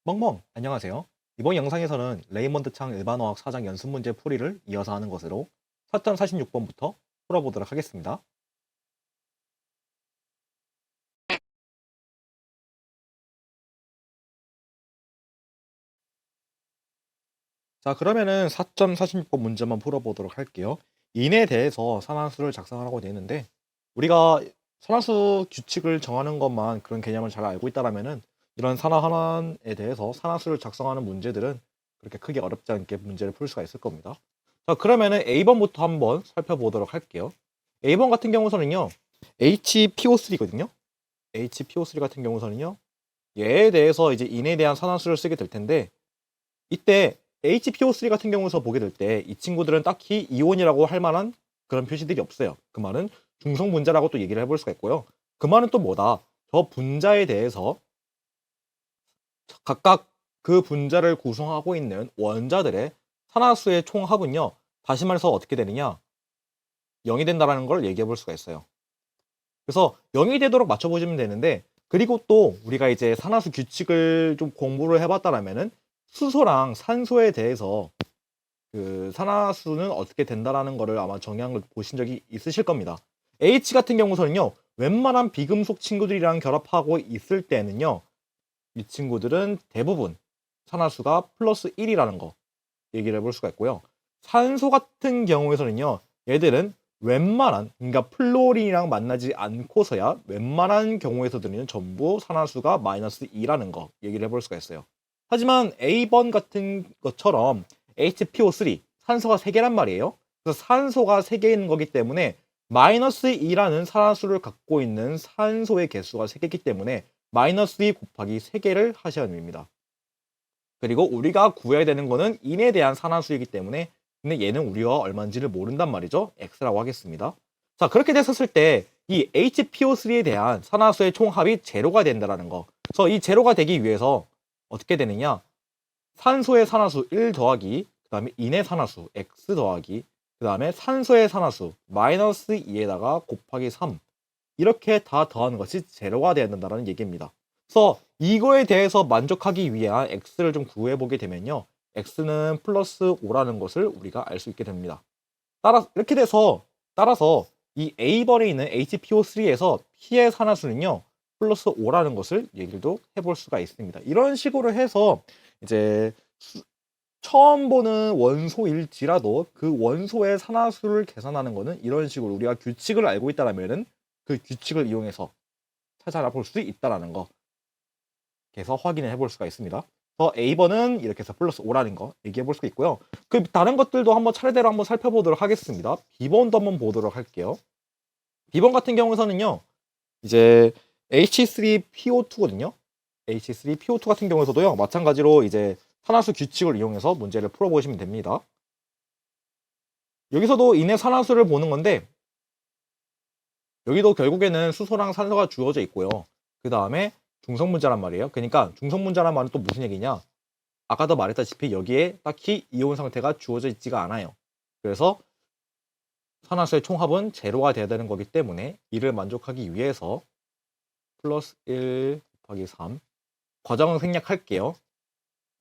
멍멍, 안녕하세요. 이번 영상에서는 레이먼드 창 일반어학 4장 연습 문제 풀이를 이어서 하는 것으로 4.46번부터 풀어보도록 하겠습니다. 자, 그러면은 4.46번 문제만 풀어보도록 할게요. 인에 대해서 산화수를 작성하라고 되어 있는데, 우리가 산화수 규칙을 정하는 것만 그런 개념을 잘 알고 있다라면은 이런 산화 환원에 대해서 산화수를 작성하는 문제들은 그렇게 크게 어렵지 않게 문제를 풀 수가 있을 겁니다. 자, 그러면은 A번부터 한번 살펴보도록 할게요. A번 같은 경우서는요, HPO3거든요. HPO3 같은 경우서는요, 얘에 대해서 이제 인에 대한 산화수를 쓰게 될 텐데, 이때 HPO3 같은 경우서 보게 될 때 이 친구들은 딱히 이온이라고 할 만한 그런 표시들이 없어요. 그 말은 중성 분자라고 또 얘기를 해볼 수가 있고요. 그 말은 또 뭐다? 저 분자에 대해서 각각 그 분자를 구성하고 있는 원자들의 산화수의 총합은요, 다시 말해서 어떻게 되느냐? 0이 된다는 걸 얘기해 볼 수가 있어요. 그래서 0이 되도록 맞춰보시면 되는데, 그리고 또 우리가 이제 산화수 규칙을 좀 공부를 해봤다라면은 수소랑 산소에 대해서 그 산화수는 어떻게 된다라는 거를 아마 정의한 걸 보신 적이 있으실 겁니다. H 같은 경우서는요, 웬만한 비금속 친구들이랑 결합하고 있을 때는요, 이 친구들은 대부분 산화수가 플러스 1이라는 거 얘기를 해볼 수가 있고요. 산소 같은 경우에서는요, 얘들은 웬만한, 그러니까 플로린이랑 만나지 않고서야 웬만한 경우에서들은 전부 산화수가 마이너스 2라는 거 얘기를 해볼 수가 있어요. 하지만 A번 같은 것처럼 HPO3, 산소가 3개란 말이에요. 그래서 산소가 3개 있는 거기 때문에 마이너스 2라는 산화수를 갖고 있는 산소의 개수가 3개이기 때문에 마이너스 2 곱하기 3개를 하셔야 됩니다. 그리고 우리가 구해야 되는 거는 인에 대한 산화수이기 때문에, 근데 얘는 우리가 얼마인지를 모른단 말이죠. X라고 하겠습니다. 자, 그렇게 됐었을 때 이 HPO3에 대한 산화수의 총합이 제로가 된다는 거. 그래서 이 제로가 되기 위해서 어떻게 되느냐? 산소의 산화수 1 더하기, 그 다음에 인의 산화수 X 더하기, 그 다음에 산소의 산화수 마이너스 2에다가 곱하기 3, 이렇게 다 더하는 것이 제로가 되어야 된다는 얘기입니다. 그래서 이거에 대해서 만족하기 위한 x를 좀 구해보게 되면요, x는 플러스 5라는 것을 우리가 알 수 있게 됩니다. 이렇게 돼서 따라서 이 A번에 있는 HPO3에서 P의 산화수는요, 플러스 5라는 것을 얘기도 해볼 수가 있습니다. 이런 식으로 해서 이제 처음 보는 원소일지라도 그 원소의 산화수를 계산하는 거는 이런 식으로 우리가 규칙을 알고 있다면은 그 규칙을 이용해서 찾아볼 수 있다라는 거, 그래서 확인을 해볼 수가 있습니다. 그래서 A번은 이렇게 해서 플러스 5라는 거 얘기해 볼 수가 있고요. 그 다른 것들도 한번 차례대로 한번 살펴보도록 하겠습니다. B번도 한번 보도록 할게요. B번 같은 경우에서는요, 이제 H3PO2거든요. H3PO2 같은 경우에서도요, 마찬가지로 이제 산화수 규칙을 이용해서 문제를 풀어보시면 됩니다. 여기서도 인의 산화수를 보는 건데, 여기도 결국에는 수소랑 산소가 주어져 있고요. 그 다음에 중성분자란 말이에요. 그러니까 중성분자란 말은 또 무슨 얘기냐? 아까도 말했다시피 여기에 딱히 이온 상태가 주어져 있지가 않아요. 그래서 산화수의 총합은 제로가 돼야 되는 거기 때문에 이를 만족하기 위해서 플러스 1 곱하기 3 과정을 생략할게요.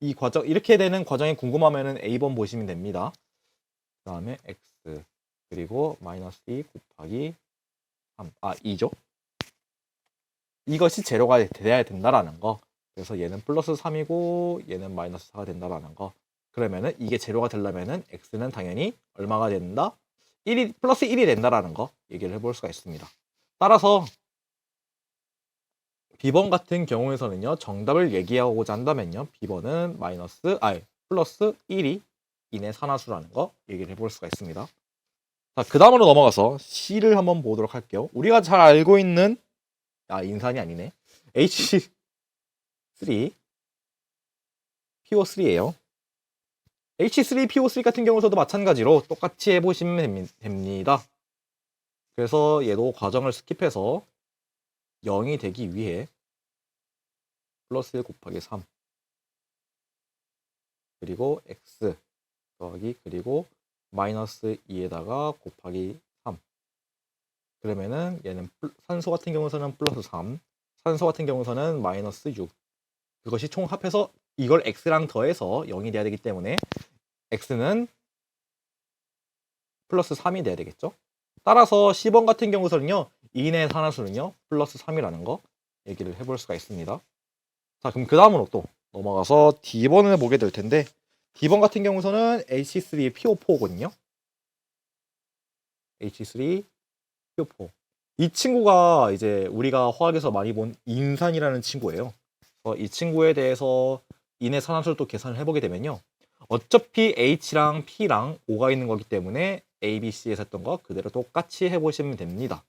이 과정, 이렇게 되는 과정이 궁금하면은 A번 보시면 됩니다. 그 다음에 X, 그리고 마이너스 2 곱하기 3, 2죠. 이것이 제로가 돼야 된다라는 거. 그래서 얘는 플러스 3이고 얘는 마이너스 4가 된다라는 거. 그러면은 이게 제로가 되려면은 x는 당연히 얼마가 된다? 1이 플러스 1이 된다라는 거 얘기를 해볼 수가 있습니다. 따라서 B번 같은 경우에서는요, 정답을 얘기하고자 한다면요, B번은 플러스 1이 인의 산화수라는 거 얘기를 해볼 수가 있습니다. 자, 그 다음으로 넘어가서 C를 한번 보도록 할게요. 우리가 잘 알고 있는, 인산이 아니네. H3 PO3예요. H3 PO3 같은 경우서도 마찬가지로 똑같이 해보시면 됩니다. 그래서 얘도 과정을 스킵해서 0이 되기 위해 플러스 1 곱하기 3, 그리고 x 더하기, 그리고 마이너스 2에다가 곱하기 3. 그러면은 얘는 산소 같은 경우서는 플러스 3, 산소 같은 경우서는 마이너스 6. 그것이 총 합해서 이걸 x랑 더해서 0이 돼야 되기 때문에 x는 플러스 3이 돼야 되겠죠. 따라서 10번 같은 경우에는요, 2인의 산화수는요 플러스 3이라는 거 얘기를 해볼 수가 있습니다. 자, 그럼 그 다음으로 또 넘어가서 D번을 보게 될 텐데, D번 같은 경우에는 H3PO4거든요. H3PO4. 이 친구가 이제 우리가 화학에서 많이 본 인산이라는 친구예요. 이 친구에 대해서 인의 산화수를 또 계산을 해보게 되면요, 어차피 H랑 P랑 O가 있는 거기 때문에 A, B, C에서 했던 거 그대로 똑같이 해보시면 됩니다.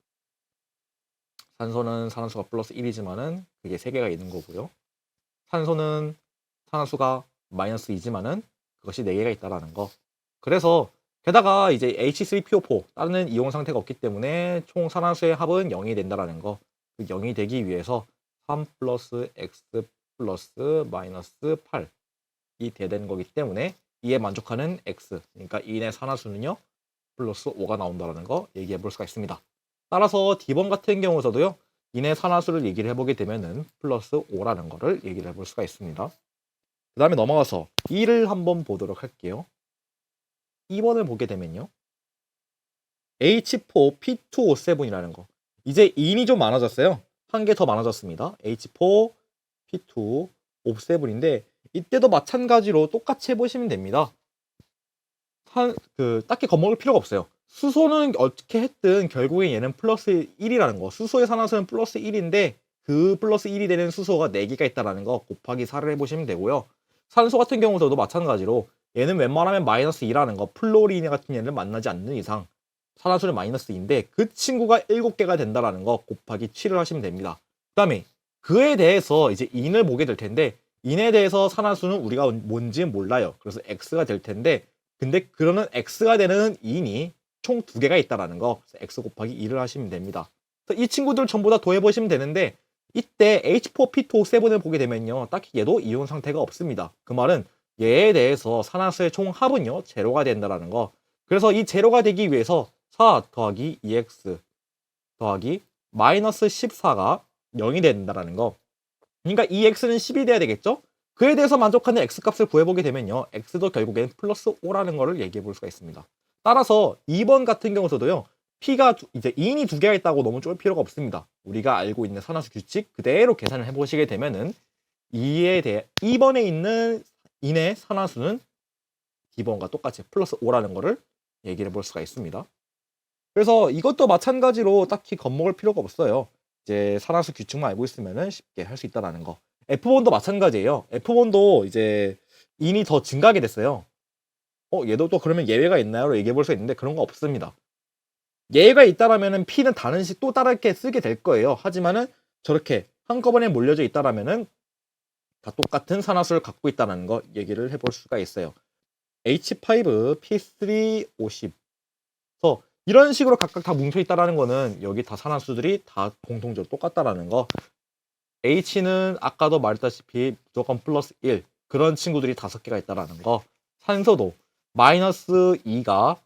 산소는 산화수가 플러스 1이지만은 그게 3개가 있는 거고요. 산소는 산화수가 마이너스 2지만은 그것이 4개가 있다라는 거. 그래서 게다가 이제 H3PO4 다른 이온 상태가 없기 때문에 총 산화수의 합은 0이 된다라는 거. 그 0이 되기 위해서 3 플러스 X 플러스 마이너스 8이 돼야 되는 거기 때문에 이에 만족하는 X, 그러니까 2인의 산화수는요 플러스 5가 나온다는 거 얘기해 볼 수가 있습니다. 따라서 D번 같은 경우에서도요, 인의 산화수를 얘기를 해보게 되면은 플러스 5라는 거를 얘기를 해볼 수가 있습니다. 그 다음에 넘어가서 2를 한번 보도록 할게요. 2번을 보게 되면요, H4P2O7이라는 거. 이제 인이 좀 많아졌어요. 한 개 더 많아졌습니다. H4P2O7인데 이때도 마찬가지로 똑같이 해보시면 됩니다. 딱히 겁먹을 필요가 없어요. 수소는 어떻게 했든 결국에 얘는 플러스 1이라는 거. 수소의 산화수는 플러스 1인데 그 플러스 1이 되는 수소가 4개가 있다는 거 곱하기 4를 해보시면 되고요. 산소 같은 경우도 마찬가지로 얘는 웬만하면 마이너스 2라는 거, 플로린 같은 얘를 만나지 않는 이상 산화수는 마이너스 2인데 그 친구가 7개가 된다는 거 곱하기 7을 하시면 됩니다. 그 다음에 그에 대해서 이제 인을 보게 될 텐데, 인에 대해서 산화수는 우리가 뭔지 몰라요. 그래서 x가 될 텐데, 근데 그러는 x가 되는 인이 총 2개가 있다라는 거, x 곱하기 2를 하시면 됩니다. 이 친구들 전부 다 더해보시면 되는데, 이때 H4P2O7을 보게 되면요, 딱히 얘도 이온 상태가 없습니다. 그 말은 얘에 대해서 산화수의 총 합은요 제로가 된다라는 거. 그래서 이 제로가 되기 위해서 4 더하기 2x 더하기 마이너스 14가 0이 된다라는 거. 그러니까 이 x는 10이 돼야 되겠죠? 그에 대해서 만족하는 x값을 구해보게 되면요, x도 결국엔 플러스 5라는 거를 얘기해 볼 수가 있습니다. 따라서 2번 같은 경우서도요, p가 이제 2인이 2개가 있다고 너무 쫄 필요가 없습니다. 우리가 알고 있는 산화수 규칙 그대로 계산을 해보시게 되면은 2번에 있는 인의 산화수는 D번과 똑같이 플러스 5라는 거를 얘기를 해볼 수가 있습니다. 그래서 이것도 마찬가지로 딱히 겁먹을 필요가 없어요. 이제 산화수 규칙만 알고 있으면 쉽게 할 수 있다는 거. F번도 마찬가지예요. F번도 이제 인이 더 증가하게 됐어요. 얘도 또 그러면 예외가 있나요? 얘기해 볼 수 있는데 그런 거 없습니다. 예외가 있다라면은 P는 다른 식 또 다르게 쓰게 될 거예요. 하지만은 저렇게 한꺼번에 몰려져 있다라면은 다 똑같은 산화수를 갖고 있다는 거 얘기를 해볼 수가 있어요. H5P3O10. 그래서 이런 식으로 각각 다 뭉쳐 있다라는 거는 여기 다 산화수들이 다 공통적으로 똑같다라는 거. H는 아까도 말했다시피 무조건 플러스 1. 그런 친구들이 5개가 있다라는 거. 산소도 마이너스 2가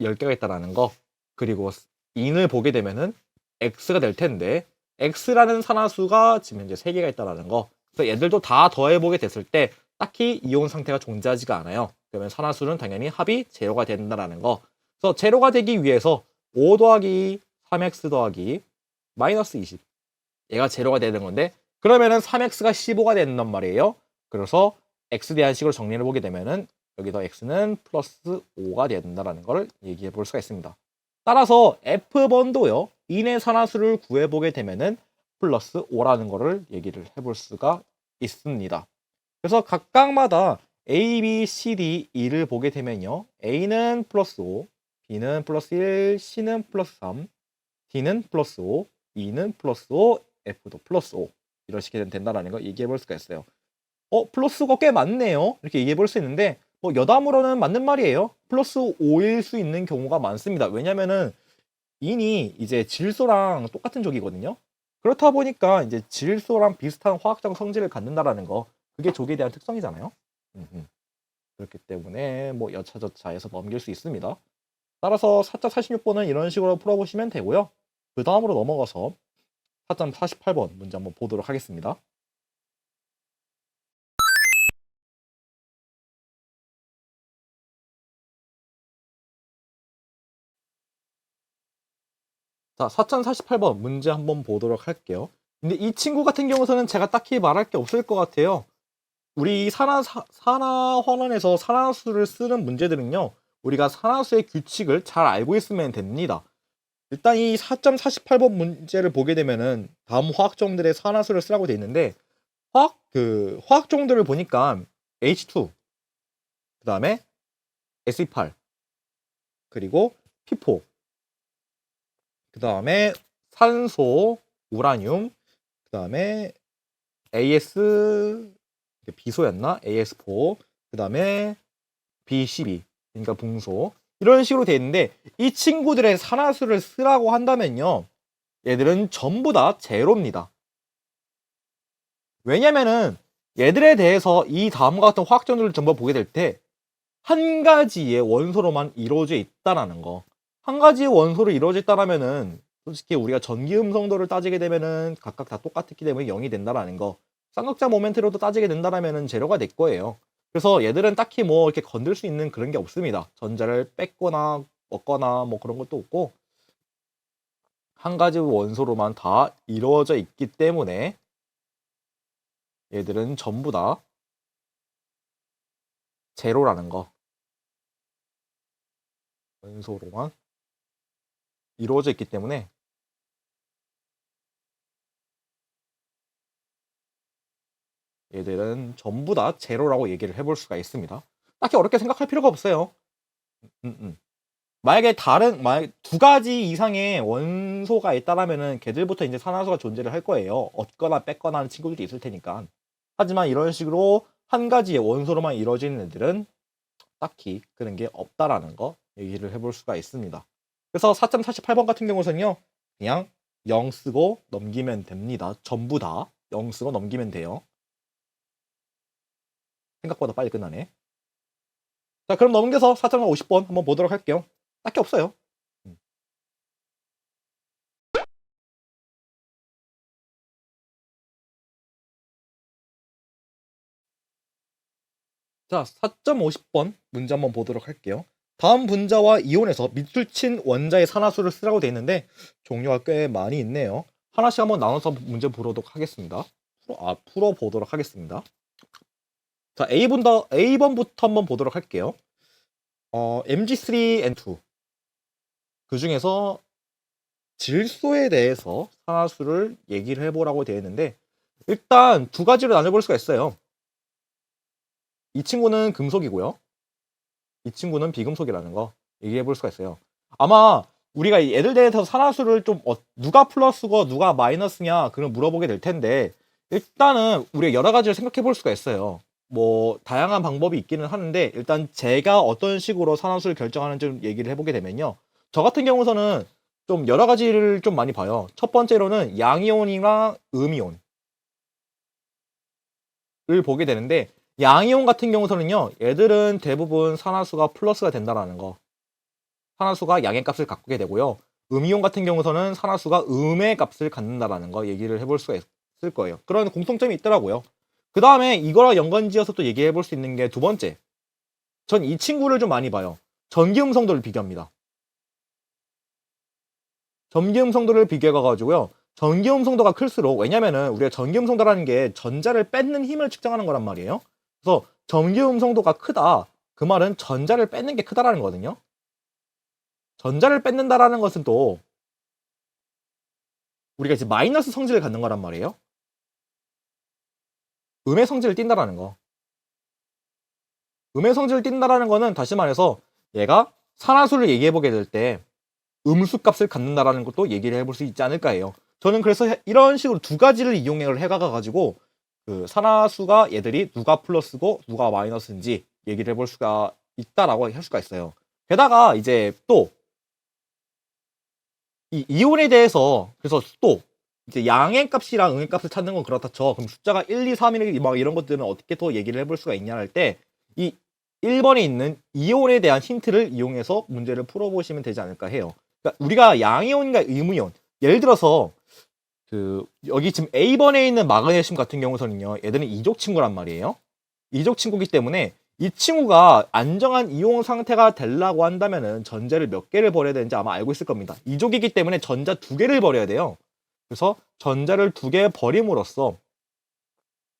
10개가 있다라는 거. 그리고 인을 보게 되면은 X가 될 텐데 X라는 산화수가 지금 현재 3개가 있다라는 거. 그래서 얘들도 다 더해보게 됐을 때 딱히 이온 상태가 존재하지가 않아요. 그러면 산화수는 당연히 합이 제로가 된다라는 거. 그래서 제로가 되기 위해서 5 더하기 3x 더하기 마이너스 20. 얘가 제로가 되는 건데, 그러면은 3x가 15가 된단 말이에요. 그래서 x 대한식으로 정리를 보게 되면은 여기서 x는 플러스 5가 된다라는 걸 얘기해 볼 수가 있습니다. 따라서 F번도요, 인의 산화수를 구해보게 되면은 플러스 5라는 거를 얘기를 해볼 수가 있습니다. 그래서 각각마다 A, B, C, D, E를 보게 되면요, A는 플러스 5, B는 플러스 1, C는 플러스 3, D는 플러스 5, E는 플러스 5, F도 플러스 5. 이런 식이 된다는 거 얘기해 볼 수가 있어요. 플러스가 꽤 많네요. 이렇게 얘기해 볼 수 있는데, 여담으로는 맞는 말이에요. 플러스 5일 수 있는 경우가 많습니다. 왜냐면은 인이 이제 질소랑 똑같은 족이거든요. 그렇다 보니까 이제 질소랑 비슷한 화학적 성질을 갖는다라는 거, 그게 족에 대한 특성이잖아요. 그렇기 때문에 뭐 여차저차해서 넘길 수 있습니다. 따라서 4.46번은 이런 식으로 풀어보시면 되고요. 그 다음으로 넘어가서 4.48번 문제 한번 보도록 하겠습니다. 자, 4048번 문제 한번 보도록 할게요. 근데 이 친구 같은 경우는 제가 딱히 말할 게 없을 것 같아요. 우리 산하환원에서 산화수를 쓰는 문제들은요, 우리가 산화수의 규칙을 잘 알고 있으면 됩니다. 일단 이 4.48번 문제를 보게 되면은 다음 화학종들의 산화수를 쓰라고 되어 있는데, 화학종들을 보니까 H2, 그 다음에 Se8, 그리고 P4, 그 다음에 산소, 우라늄, 그 다음에 AS, 비소였나? AS4, 그 다음에 B12, 그러니까 붕소. 이런 식으로 되어 있는데, 이 친구들의 산화수를 쓰라고 한다면요, 얘들은 전부 다 제로입니다. 왜냐면은 얘들에 대해서 이 다음과 같은 화학전들을 전부 보게 될 때 한 가지의 원소로만 이루어져 있다라는 거. 한 가지의 원소로 이루어져 있다라면은 솔직히 우리가 전기음성도를 따지게 되면은 각각 다 똑같기 때문에 0이 된다라는 거. 쌍극자 모멘트로도 따지게 된다라면은 제로가 될 거예요. 그래서 얘들은 딱히 뭐 이렇게 건들 수 있는 그런 게 없습니다. 전자를 뺏거나 얻거나 뭐 그런 것도 없고 한 가지 원소로만 다 이루어져 있기 때문에 얘들은 전부 다 제로라는 거. 원소로만 이루어져 있기 때문에 얘들은 전부 다 제로라고 얘기를 해볼 수가 있습니다. 딱히 어렵게 생각할 필요가 없어요. 만약에 만약 두 가지 이상의 원소가 있다라면은 걔들부터 이제 산화수가 존재를 할 거예요. 얻거나 뺏거나 하는 친구들이 있을 테니까. 하지만 이런 식으로 한 가지의 원소로만 이루어지는 애들은 딱히 그런 게 없다라는 거 얘기를 해볼 수가 있습니다. 그래서 4.48번 같은 경우는요, 그냥 0 쓰고 넘기면 됩니다. 전부 다 0 쓰고 넘기면 돼요. 생각보다 빨리 끝나네. 자, 그럼 넘겨서 4.50번 한번 보도록 할게요. 딱히 없어요. 자, 4.50번 문제 한번 보도록 할게요. 다음 분자와 이온에서 밑줄 친 원자의 산화수를 쓰라고 되어 있는데 종류가 꽤 많이 있네요. 하나씩 한번 나눠서 문제 풀어보도록 하겠습니다. 풀어보도록 하겠습니다. 자, A번부터 한번 보도록 할게요. Mg3N2. 그 중에서 질소에 대해서 산화수를 얘기를 해보라고 되어 있는데 일단 두 가지로 나눠볼 수가 있어요. 이 친구는 금속이고요. 이 친구는 비금속이라는 거 얘기해 볼 수가 있어요. 아마 우리가 얘들 대해서 산화수를 좀 누가 플러스고 누가 마이너스냐 그런 물어보게 될 텐데 일단은 우리가 여러 가지를 생각해 볼 수가 있어요. 뭐 다양한 방법이 있기는 하는데 일단 제가 어떤 식으로 산화수를 결정하는지 좀 얘기를 해보게 되면요. 저 같은 경우서는 좀 여러 가지를 좀 많이 봐요. 첫 번째로는 양이온이나 음이온을 보게 되는데 양이온 같은 경우서는요, 얘들은 대부분 산화수가 플러스가 된다라는 거. 산화수가 양의 값을 갖게 되고요. 음이온 같은 경우서는 산화수가 음의 값을 갖는다라는 거 얘기를 해볼 수가 있을 거예요. 그런 공통점이 있더라고요. 그 다음에 이거랑 연관지어서 또 얘기해 볼 수 있는 게 두 번째. 전 이 친구를 좀 많이 봐요. 전기음성도를 비교합니다. 전기음성도를 비교해가지고요. 전기음성도가 클수록, 왜냐면은 우리가 전기음성도라는 게 전자를 뺏는 힘을 측정하는 거란 말이에요. 그래서 전기음성도가 크다. 그 말은 전자를 뺏는 게 크다라는 거거든요. 전자를 뺏는다라는 것은 또 우리가 이제 마이너스 성질을 갖는 거란 말이에요. 음의 성질을 띈다라는 거. 음의 성질을 띈다라는 거는 다시 말해서 얘가 산화수를 얘기해보게 될 때 음수 값을 갖는다라는 것도 얘기를 해볼 수 있지 않을까 해요. 저는 그래서 이런 식으로 두 가지를 이용을 해가가지고 그 산화수가 얘들이 누가 플러스고 누가 마이너스인지 얘기를 해볼 수가 있다라고 할 수가 있어요. 게다가 이제 또 이 이온에 대해서 그래서 또 이제 양의 값이랑 음의 값을 찾는 건 그렇다 쳐. 그럼 숫자가 1, 2, 3, 1, 막 이런 것들은 어떻게 더 얘기를 해볼 수가 있냐 할 때 이 1번에 있는 이온에 대한 힌트를 이용해서 문제를 풀어보시면 되지 않을까 해요. 그러니까 우리가 양이온과 음이온, 예를 들어서 그 여기 지금 A번에 있는 마그네슘 같은 경우서는요, 얘들은 이족 친구란 말이에요. 이족 친구기 때문에 이 친구가 안정한 이온 상태가 되려고 한다면은 전자를 몇 개를 버려야 되는지 아마 알고 있을 겁니다. 이족이기 때문에 전자 2개를 버려야 돼요. 그래서 전자를 2개 버림으로써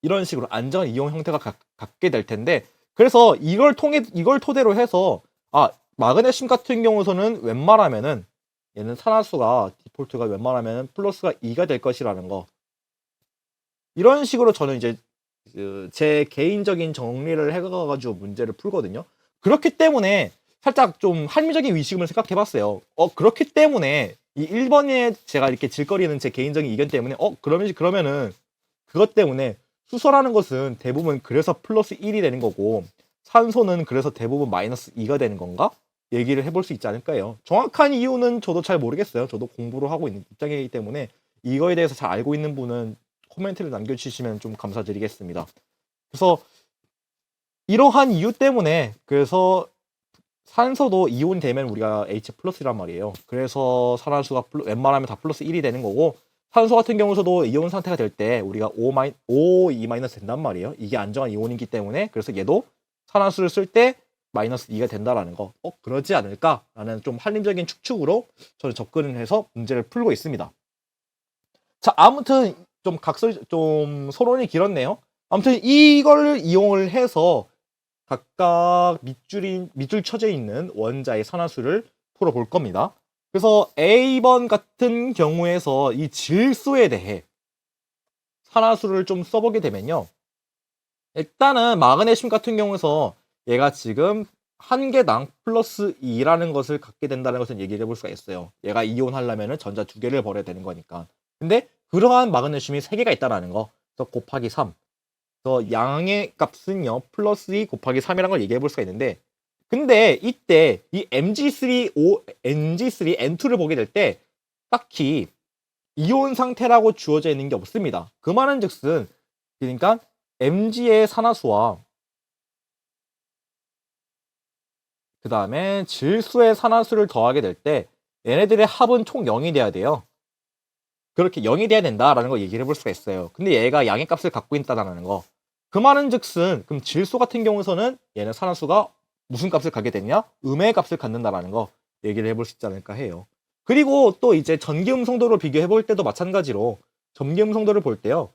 이런 식으로 안정한 이온 형태가 갖게 될 텐데, 그래서 이걸 토대로 해서 마그네슘 같은 경우서는 웬만하면은 얘는 산화수가 디폴트가 웬만하면 플러스가 2가 될 것이라는 거. 이런 식으로 저는 이제 제 개인적인 정리를 해가지고 문제를 풀거든요. 그렇기 때문에 살짝 좀 합리적인 위식음을 생각해봤어요. 그렇기 때문에 이 1번에 제가 이렇게 질거리는 제 개인적인 의견 때문에 그러면은 그것 때문에 수소라는 것은 대부분 그래서 플러스 1이 되는 거고 산소는 그래서 대부분 마이너스 2가 되는 건가? 얘기를 해볼 수 있지 않을까요? 정확한 이유는 저도 잘 모르겠어요. 저도 공부를 하고 있는 입장이기 때문에 이거에 대해서 잘 알고 있는 분은 코멘트를 남겨주시면 좀 감사드리겠습니다. 그래서 이러한 이유 때문에 그래서 산소도 이온이 되면 우리가 H 플러스란 말이에요. 그래서 산화수가 웬만하면 다 플러스 1이 되는 거고, 산소 같은 경우서도 이온 상태가 될 때 우리가 O2 마이너스 된단 말이에요. 이게 안정한 이온이기 때문에. 그래서 얘도 산화수를 쓸 때 마이너스 2가 된다라는 거. 그러지 않을까라는 좀 합리적인 추측으로 저는 접근을 해서 문제를 풀고 있습니다. 자, 아무튼 좀 서론이 길었네요. 아무튼 이걸 이용을 해서 각각 밑줄 쳐져 있는 원자의 산화수를 풀어볼 겁니다. 그래서 A번 같은 경우에서 이 질소에 대해 산화수를 좀 써보게 되면요. 일단은 마그네슘 같은 경우에서 얘가 지금 한 개당 플러스 2라는 것을 갖게 된다는 것을 얘기를 해볼 수가 있어요. 얘가 이온 하려면 전자 2개를 버려야 되는 거니까. 근데 그러한 마그네슘이 3개가 있다는 거. 그래서 곱하기 3. 그래서 양의 값은요 플러스 2 곱하기 3이라는 걸 얘기해 볼 수가 있는데, 근데 이때 이 Mg3 N2를 보게 될 때 딱히 이온 상태라고 주어져 있는 게 없습니다. 그 말은 즉슨 그러니까 Mg의 산화수와 그 다음에 질소의 산화수를 더하게 될 때 얘네들의 합은 총 0이 돼야 돼요. 그렇게 0이 돼야 된다라는 걸 얘기를 해볼 수가 있어요. 근데 얘가 양의 값을 갖고 있다는 거. 그 말은 즉슨 그럼 질소 같은 경우에서는 얘는 산화수가 무슨 값을 갖게 되냐? 음의 값을 갖는다라는 거 얘기를 해볼 수 있지 않을까 해요. 그리고 또 이제 전기음성도를 비교해 볼 때도 마찬가지로 전기음성도를 볼 때요.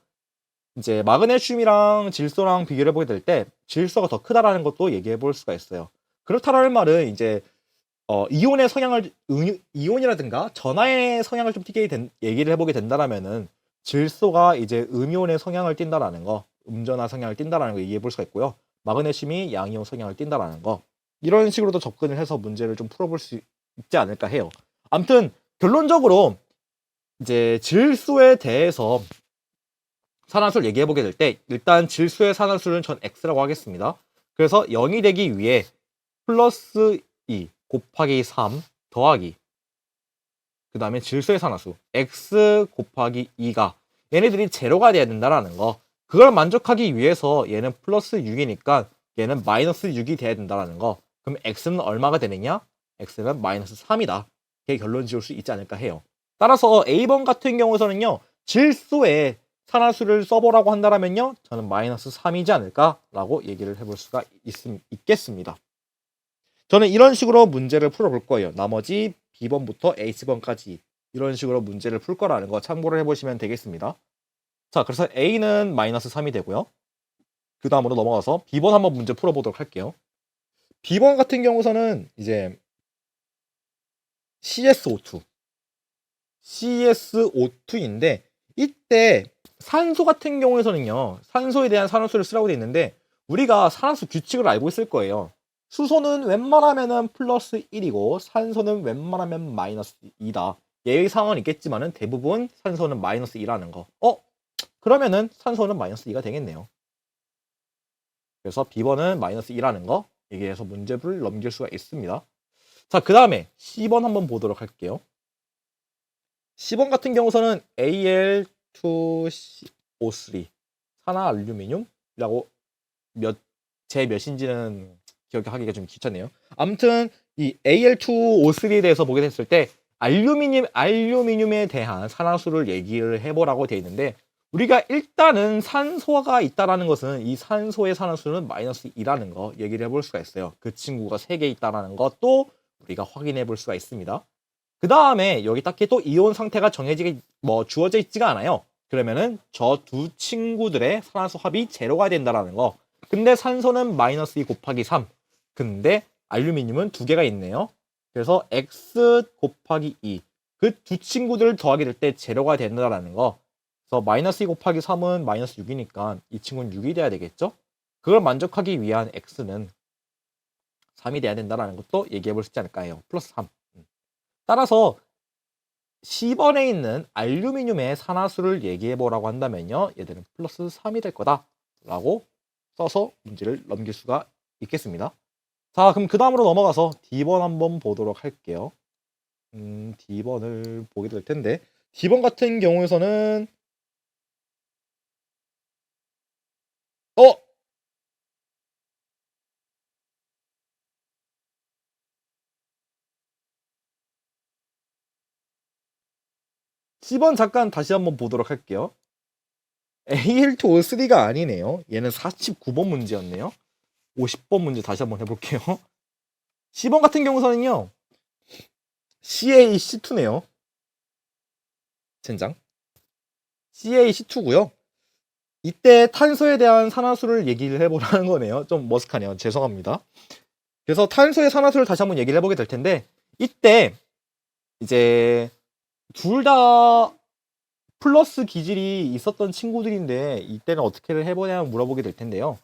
이제 마그네슘이랑 질소랑 비교를 해보게 될 때 질소가 더 크다라는 것도 얘기해 볼 수가 있어요. 그렇다라는 말은 이제 이온의 성향을 이온이라든가 전하의 성향을 좀 얘기를 해보게 된다라면은 질소가 이제 음이온의 성향을 띈다라는 거, 음전하 성향을 띈다라는 거 얘기해 볼 수가 있고요. 마그네슘이 양이온 성향을 띈다라는 거, 이런 식으로도 접근을 해서 문제를 좀 풀어볼 수 있지 않을까 해요. 아무튼 결론적으로 이제 질소에 대해서 산화수를 얘기해 보게 될 때 일단 질소의 산화수는 전 X라고 하겠습니다. 그래서 0이 되기 위해 플러스 2 곱하기 3 더하기 그 다음에 질소의 산화수 X 곱하기 2가 얘네들이 제로가 돼야 된다라는 거. 그걸 만족하기 위해서 얘는 플러스 6이니까 얘는 마이너스 6이 돼야 된다라는 거. 그럼 X는 얼마가 되느냐? X는 마이너스 3이다. 이렇게 결론 지을 수 있지 않을까 해요. 따라서 A번 같은 경우에서는요. 질소의 산화수를 써보라고 한다면요. 저는 마이너스 3이지 않을까라고 얘기를 해볼 수가 있겠습니다. 저는 이런 식으로 문제를 풀어볼 거예요. 나머지 B번부터 H번까지 이런 식으로 문제를 풀 거라는 거 참고를 해보시면 되겠습니다. 자, 그래서 A는 마이너스 3이 되고요. 그 다음으로 넘어가서 B번 한번 문제 풀어보도록 할게요. B번 같은 경우서는 이제 CS02인데 이때 산소 같은 경우에서는요. 산소에 대한 산화수를 쓰라고 되어 있는데 우리가 산화수 규칙을 알고 있을 거예요. 수소는 웬만하면은 플러스 1이고 산소는 웬만하면 마이너스 2다. 예외 상황은 있겠지만은 대부분 산소는 마이너스 2라는 거. 그러면은 산소는 마이너스 2가 되겠네요. 그래서 B번은 마이너스 2라는 거 얘기해서 문제를 넘길 수가 있습니다. 자, 그 다음에 C번 한번 보도록 할게요. C번 같은 경우서는 Al2CO3 산화알루미늄이라고 제 몇인지는 기억하기가 좀 귀찮네요. 아무튼 이 Al2O3에 대해서 보게 됐을 때 알루미늄에 대한 산화수를 얘기를 해보라고 되어 있는데 우리가 일단은 산소가 있다라는 것은 이 산소의 산화수는 마이너스 2라는 거 얘기를 해볼 수가 있어요. 그 친구가 3개 있다라는 것도 우리가 확인해 볼 수가 있습니다. 그 다음에 여기 딱히 또 이온 상태가 주어져 있지가 않아요. 그러면은 저 두 친구들의 산화수 합이 제로가 된다라는 거. 근데 산소는 마이너스 2 곱하기 3. 근데 알루미늄은 2개가 있네요. 그래서 x 곱하기 2. 그 두 친구들을 더하게 될 때 제로가 된다라는 거. 그래서 마이너스 2 곱하기 3은 마이너스 6이니까 이 친구는 6이 돼야 되겠죠? 그걸 만족하기 위한 x는 3이 돼야 된다는 것도 얘기해 볼 수 있지 않을까 해요. 플러스 3. 따라서 10번에 있는 알루미늄의 산화수를 얘기해 보라고 한다면요. 얘들은 플러스 3이 될 거다라고 써서 문제를 넘길 수가 있겠습니다. 자, 그럼 그 다음으로 넘어가서 D번 한번 보도록 할게요. D번을 보게 될 텐데 D번 같은 경우에서는 10번 잠깐 다시 한번 보도록 할게요. Al2O3가 아니네요. 얘는 49번 문제였네요. 50번 문제 다시 한번 해볼게요. 10번 같은 경우서는요. CaC2네요. 젠장. CaC2고요. 이때 탄소에 대한 산화수를 얘기를 해보라는 거네요. 좀 머쓱하네요. 죄송합니다. 그래서 탄소의 산화수를 다시 한번 얘기를 해보게 될 텐데 이때 이제 둘 다 플러스 기질이 있었던 친구들인데 이때는 어떻게 해보냐 물어보게 될 텐데요.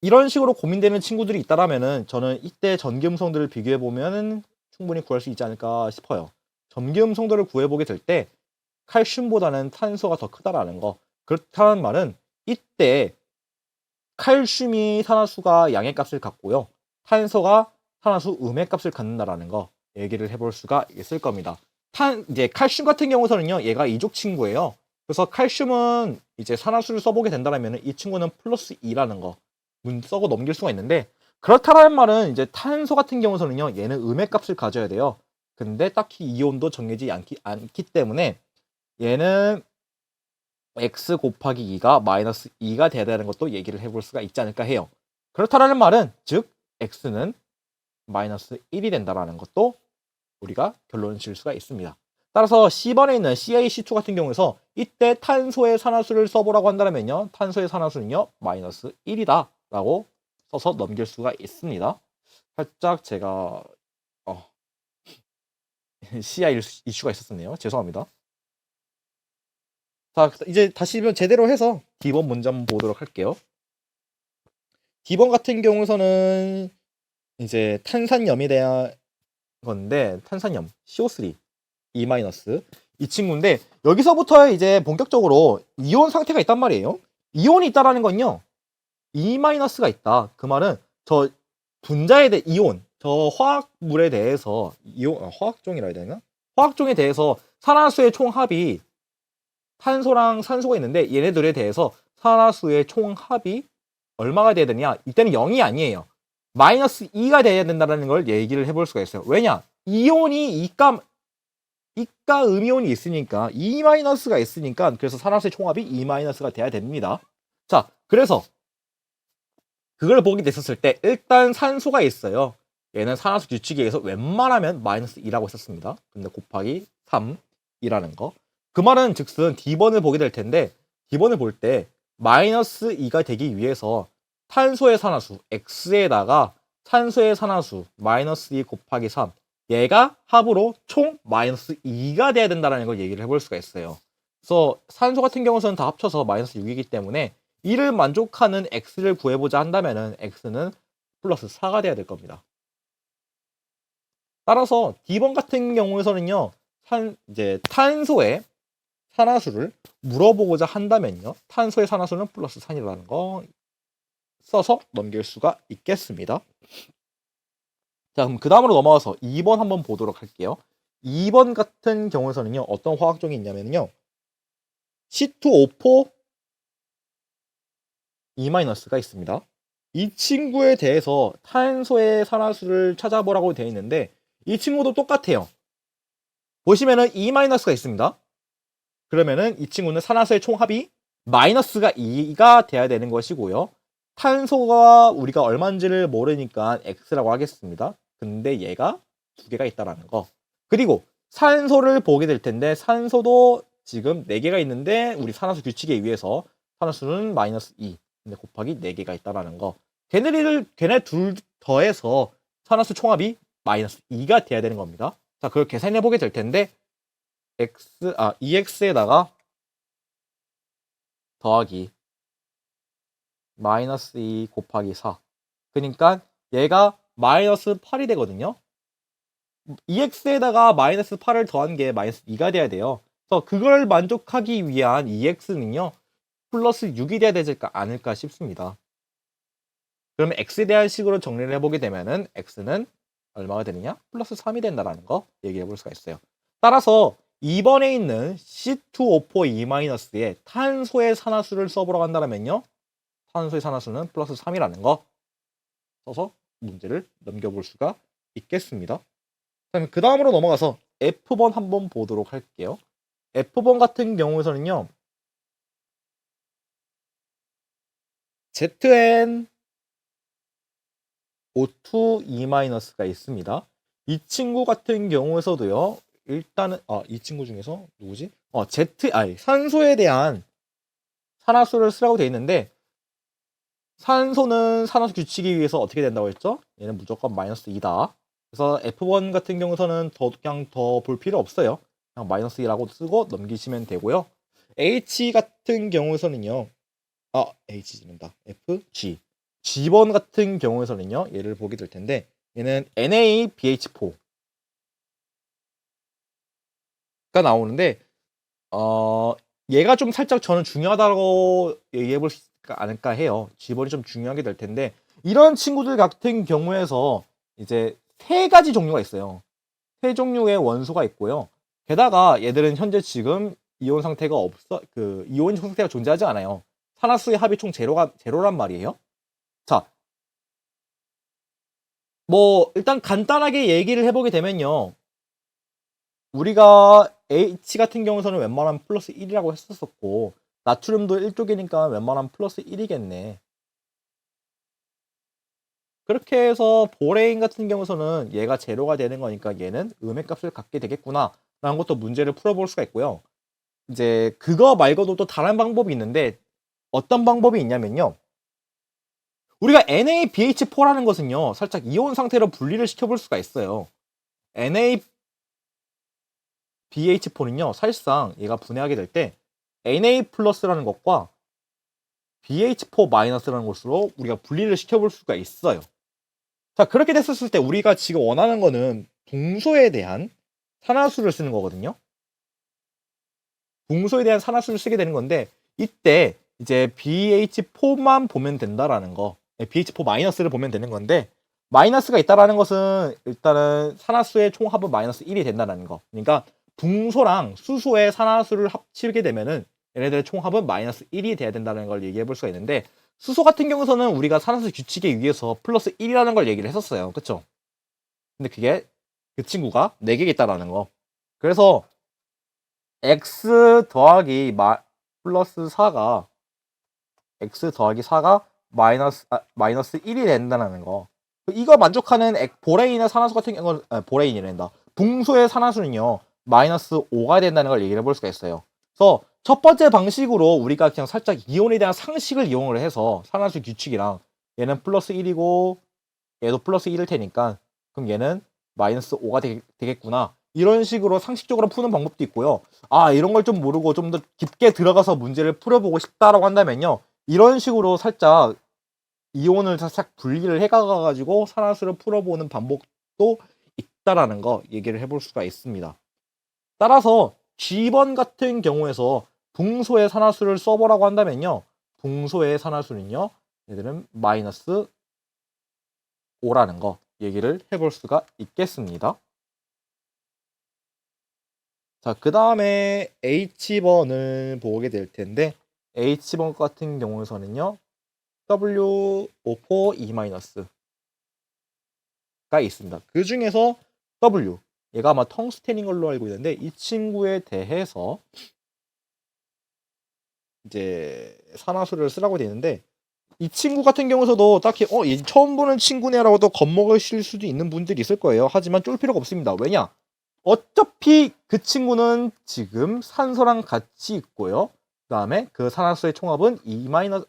이런 식으로 고민되는 친구들이 있다라면은 저는 이때 전기음성들을 비교해 보면 충분히 구할 수 있지 않을까 싶어요. 전기음성들을 구해보게 될 때 칼슘보다는 탄소가 더 크다라는 거. 그렇다는 말은 이때 칼슘이 산화수가 양의 값을 갖고요. 탄소가 산화수 음의 값을 갖는다라는 거 얘기를 해볼 수가 있을 겁니다. 이제 칼슘 같은 경우서는요, 얘가 이족 친구예요. 그래서 칼슘은 이제 산화수를 써보게 된다면 이 친구는 플러스 2라는 거 써고 넘길 수가 있는데 그렇다는 말은 이제 탄소 같은 경우서는요, 얘는 음의 값을 가져야 돼요. 근데 딱히 이온도 정해지지 않기 때문에 얘는 x 곱하기 2가 마이너스 2가 돼야 되는 것도 얘기를 해볼 수가 있지 않을까 해요. 그렇다는 말은 즉 x는 마이너스 1이 된다는 것도 우리가 결론을 지을 수가 있습니다. 따라서 C번에 있는 CaC2 같은 경우에서 이때 탄소의 산화수를 써보라고 한다면요. 탄소의 산화수는요. 마이너스 1이다 라고 써서 넘길 수가 있습니다. 살짝 제가 CI 이슈가 있었네요. 죄송합니다. 자, 이제 다시 제대로 해서 D번 문제 한번 보도록 할게요. D번 같은 경우에서는 이제 탄산염에 대한 건데 탄산염 CO3 E- 이 친구인데 여기서부터 이제 본격적으로 이온 상태가 있단 말이에요. 이온이 있다라는 건요. E-가 있다. 그 말은 저 분자에 대해 이온, 저 화학물에 대해서 이온 화학종이라 해야 되나? 화학종에 대해서 산화수의 총합이 탄소랑 산소가 있는데 얘네들에 대해서 산화수의 총합이 얼마가 돼야 되냐? 이때는 0이 아니에요. 마이너스 2가 돼야 된다는 걸 얘기를 해볼 수가 있어요. 왜냐? 이온이 이가 음이온이 있으니까 E-가 있으니까 그래서 산화수의 총합이 E-가 돼야 됩니다. 자, 그래서 그걸 보게 됐었을 때 일단 산소가 있어요. 얘는 산화수 규칙에 의해서 웬만하면 마이너스 2라고 했었습니다. 근데 곱하기 3이라는 거. 그 말은 즉슨 D번을 보게 될 텐데 D번을 볼 때 마이너스 2가 되기 위해서 탄소의 산화수 X에다가 산소의 산화수 마이너스 2 곱하기 3 얘가 합으로 총 마이너스 2가 돼야 된다는 걸 얘기를 해볼 수가 있어요. 그래서 산소 같은 경우는 다 합쳐서 마이너스 6이기 때문에 이를 만족하는 X를 구해보자 한다면은 X는 플러스 4가 돼야 될 겁니다. 따라서 D번 같은 경우에서는요, 이제 탄소의 산화수를 물어보고자 한다면요, 탄소의 산화수는 플러스 3이라는 거 써서 넘길 수가 있겠습니다. 자, 그럼 그 다음으로 넘어가서 2번 한번 보도록 할게요. 2번 같은 경우에서는요, 어떤 화학종이 있냐면요, C2O4 E-가 있습니다. 이 친구에 대해서 탄소의 산화수를 찾아보라고 되어 있는데 이 친구도 똑같아요. 보시면은 E-가 있습니다. 그러면은 이 친구는 산화수의 총합이 마이너스가 2가 돼야 되는 것이고요. 탄소가 우리가 얼마인지를 모르니까 X라고 하겠습니다. 근데 얘가 두 개가 있다라는 거. 그리고 산소를 보게 될 텐데 산소도 지금 4개가 있는데 우리 산화수 규칙에 의해서 산화수는 마이너스 2 근데 곱하기 4개가 있다라는 거. 걔네 둘 더해서 산화수 총합이 마이너스 2가 돼야 되는 겁니다. 자, 그걸 계산해 보게 될 텐데 EX에다가 더하기 마이너스 2 곱하기 4. 그러니까 얘가 마이너스 8이 되거든요. EX에다가 마이너스 8을 더한 게 마이너스 2가 돼야 돼요. 그래서 그걸 만족하기 위한 EX는요. 플러스 6이 돼야 되지 않을까 싶습니다. 그러면 X에 대한 식으로 정리를 해보게 되면은 X는 얼마가 되느냐? 플러스 3이 된다라는 거 얘기해 볼 수가 있어요. 따라서 2번에 있는 C2O4E-에 탄소의 산화수를 써보러 간다면요. 탄소의 산화수는 플러스 3이라는 거 써서 문제를 넘겨볼 수가 있겠습니다. 그 다음으로 넘어가서 F번 한번 보도록 할게요. F번 같은 경우에서는요. ZN O2E-가 있습니다. 이 친구 같은 경우에서도요. 일단은 이 친구 중에서 누구지? 산소에 대한 산화수를 쓰라고 되어 있는데 산소는 산화수 규칙에 의해서 어떻게 된다고 했죠? 얘는 무조건 마이너스 2다. 그래서 F1 같은 경우에서는 그냥 더 볼 필요 없어요. 그냥 마이너스 2라고 쓰고 넘기시면 되고요. H 같은 경우에서는요. H 지른다. FG. G번 같은 경우에서는요. 얘를 보게 될 텐데 얘는 NaBH4가 나오는데 얘가 좀 살짝 저는 중요하다고 얘기해 볼 수 있지 않을까 해요. G번이 좀 중요하게 될 텐데 이런 친구들 같은 경우에서 이제 3가지 종류가 있어요. 3종류의 원소가 있고요. 게다가 얘들은 현재 지금 이온 상태가 이온 상태가 존재하지 않아요. 산화수의 합이 총 제로란 말이에요. 자, 뭐 일단 간단하게 얘기를 해보게 되면요. 우리가 H 같은 경우에는 웬만하면 플러스 1이라고 했었었고 나트륨도 1쪽이니까 웬만하면 플러스 1이겠네. 그렇게 해서 보레인 같은 경우에는 얘가 제로가 되는 거니까 얘는 음의 값을 갖게 되겠구나 라는 것도 문제를 풀어볼 수가 있고요. 이제 그거 말고도 또 다른 방법이 있는데 어떤 방법이 있냐면요. 우리가 NaBH4라는 것은요. 살짝 이온 상태로 분리를 시켜볼 수가 있어요. NaBH4는요. 사실상 얘가 분해하게 될 때 Na 플러스라는 것과 BH4 마이너스라는 것으로 우리가 분리를 시켜볼 수가 있어요. 자, 그렇게 됐었을 때 우리가 지금 원하는 거는 붕소에 대한 산화수를 쓰는 거거든요. 붕소에 대한 산화수를 쓰게 되는 건데 이때 이제 BH4만 보면 된다라는 거, BH4 마이너스를 보면 되는 건데 마이너스가 있다라는 것은 일단은 산화수의 총합은 마이너스 1이 된다는 거. 그러니까 붕소랑 수소의 산화수를 합치게 되면은 얘네들의 총합은 마이너스 1이 돼야 된다는 걸 얘기해 볼 수가 있는데 수소 같은 경우에는 우리가 산화수 규칙에 의해서 플러스 1이라는 걸 얘기를 했었어요. 그쵸? 근데 그게 그 친구가 4개가 있다라는 거. 그래서 x 더하기 플러스 4가 x 더하기 4가 마이너스 1이 된다는 거. 이거 만족하는 보레인의 산화수 같은 경우는 보레인이란다. 붕소의 산화수는요. 마이너스 5가 된다는 걸 얘기를 해볼 수가 있어요. 그래서 첫 번째 방식으로 우리가 그냥 살짝 이온에 대한 상식을 이용을 해서 산화수 규칙이랑 얘는 플러스 1이고 얘도 플러스 1일 테니까 그럼 얘는 마이너스 5가 되겠구나. 이런 식으로 상식적으로 푸는 방법도 있고요. 이런 걸 좀 모르고 좀 더 깊게 들어가서 문제를 풀어보고 싶다라고 한다면요. 이런 식으로 살짝 이온을 살짝 분리를 해가가지고 산화수를 풀어보는 방법도 있다라는 거 얘기를 해볼 수가 있습니다. 따라서 G번 같은 경우에서 붕소의 산화수를 써보라고 한다면요. 붕소의 산화수는요. 얘들은 마이너스 5라는 거 얘기를 해볼 수가 있겠습니다. 자, 그 다음에 H번을 보게 될 텐데 H번 같은 경우에서는요. WO4E- 가 있습니다. 그 중에서 W 얘가 아마 텅스텐인 걸로 알고 있는데 이 친구에 대해서 이제 산화수를 쓰라고 되어 있는데 이 친구 같은 경우서도 딱히 얘 처음 보는 친구네라고도 겁먹으실 수도 있는 분들이 있을 거예요. 하지만 쫄 필요가 없습니다. 왜냐? 어차피 그 친구는 지금 산소랑 같이 있고요. 그다음에 그 산화수의 총합은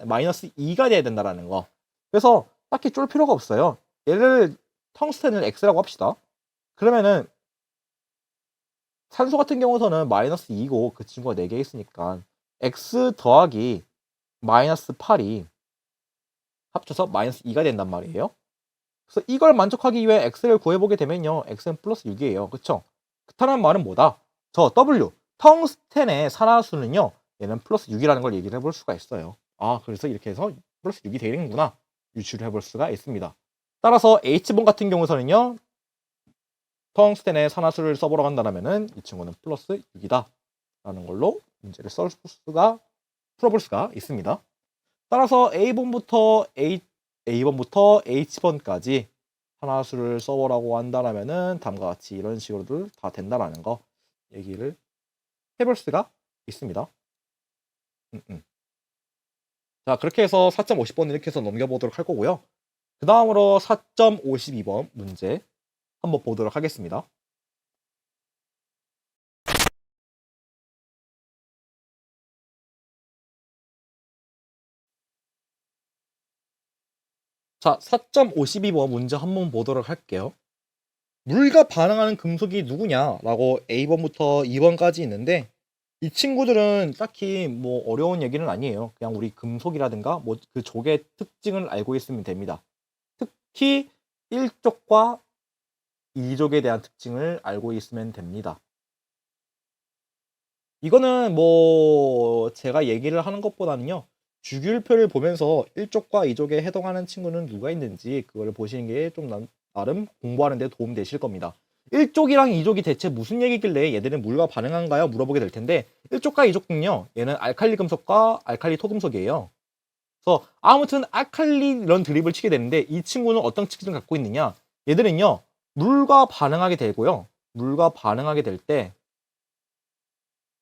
마이너스 2가 돼야 된다라는 거. 그래서 딱히 쫄 필요가 없어요. 얘를 텅스텐을 X라고 합시다. 그러면은 산소 같은 경우서는 마이너스 2고 그 친구가 4개 있으니까 X 더하기 마이너스 8이 합쳐서 마이너스 2가 된단 말이에요. 그래서 이걸 만족하기 위해 X를 구해보게 되면요. X는 플러스 6이에요. 그쵸? 그렇다는 말은 뭐다? 저 W, 텅스텐의 산화수는요. 얘는 플러스 6이라는 걸 얘기를 해볼 수가 있어요. 아, 그래서 이렇게 해서 플러스 6이 되는구나. 유추를 해볼 수가 있습니다. 따라서 H본 같은 경우서는요. 텅스텐의 산화수를 써보러 간다면은 이 친구는 플러스 6이다. 라는 걸로 문제를 풀어볼 수가 있습니다. 따라서 A번부터 H번까지 산화수를 써보라고 한다면은 다음과 같이 이런 식으로도 다 된다라는 거 얘기를 해볼 수가 있습니다. 자, 그렇게 해서 4.50번 이렇게 해서 넘겨보도록 할 거고요. 그 다음으로 4.52번 문제 한번 보도록 하겠습니다. 자, 4.52번 문제 한번 보도록 할게요. 물과 반응하는 금속이 누구냐라고 A번부터 2번까지 있는데 이 친구들은 딱히 뭐 어려운 얘기는 아니에요. 그냥 우리 금속이라든가 뭐 그 족의 특징을 알고 있으면 됩니다. 특히 1족과 2족에 대한 특징을 알고 있으면 됩니다. 이거는 뭐 제가 얘기를 하는 것보다는요. 주기율표를 보면서 1족과 2족에 해당하는 친구는 누가 있는지 그걸 보시는 게 좀 나름 공부하는 데 도움 되실 겁니다. 1족이랑 2족이 대체 무슨 얘기길래 얘들은 물과 반응한가요? 물어보게 될 텐데 1족과 2족은요. 얘는 알칼리 금속과 알칼리 토금속이에요. 그래서 아무튼 알칼리 이런 드립을 치게 되는데 이 친구는 어떤 특징을 갖고 있느냐? 얘들은요. 물과 반응하게 되고요. 물과 반응하게 될때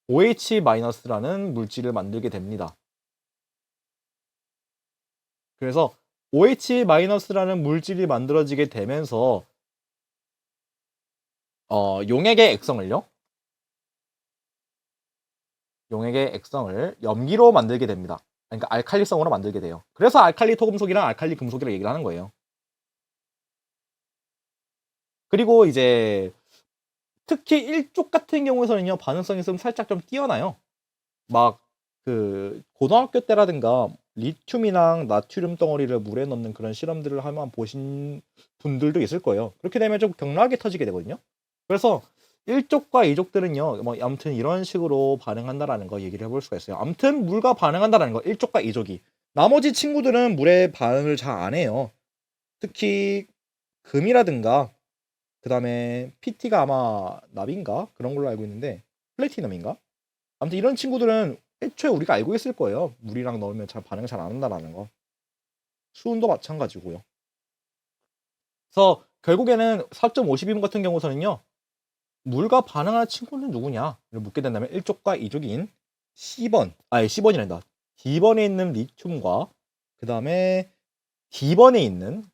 OH-라는 물질을 만들게 됩니다. 그래서 OH-라는 물질이 만들어지게 되면서 용액의 액성을 염기로 만들게 됩니다. 그러니까 알칼리성으로 만들게 돼요. 그래서 알칼리 토금속이랑 알칼리 금속이라고 얘기를 하는 거예요. 그리고 이제 특히 1족 같은 경우에서는요. 반응성이 좀 살짝 좀 뛰어나요. 막 그 고등학교 때라든가 리튬이랑 나트륨 덩어리를 물에 넣는 그런 실험들을 한번 보신 분들도 있을 거예요. 그렇게 되면 좀 경락이 터지게 되거든요. 그래서 1족과 2족들은요. 뭐 아무튼 이런 식으로 반응한다라는 거 얘기를 해볼 수가 있어요. 아무튼 물과 반응한다라는 거 1족과 2족이. 나머지 친구들은 물에 반응을 잘 안 해요. 특히 금이라든가 그 다음에 PT가 아마 납인가? 그런 걸로 알고 있는데 플래티넘인가? 아무튼 이런 친구들은 애초에 우리가 알고 있을 거예요. 물이랑 넣으면 잘 반응을 잘 안 한다라는 거. 수은도 마찬가지고요. 그래서 결국에는 4.52번 같은 경우서는요. 물과 반응하는 친구는 누구냐를 묻게 된다면 1족과 2족인 C번이란다. D번에 있는 리튬과 그 다음에 D번에 있는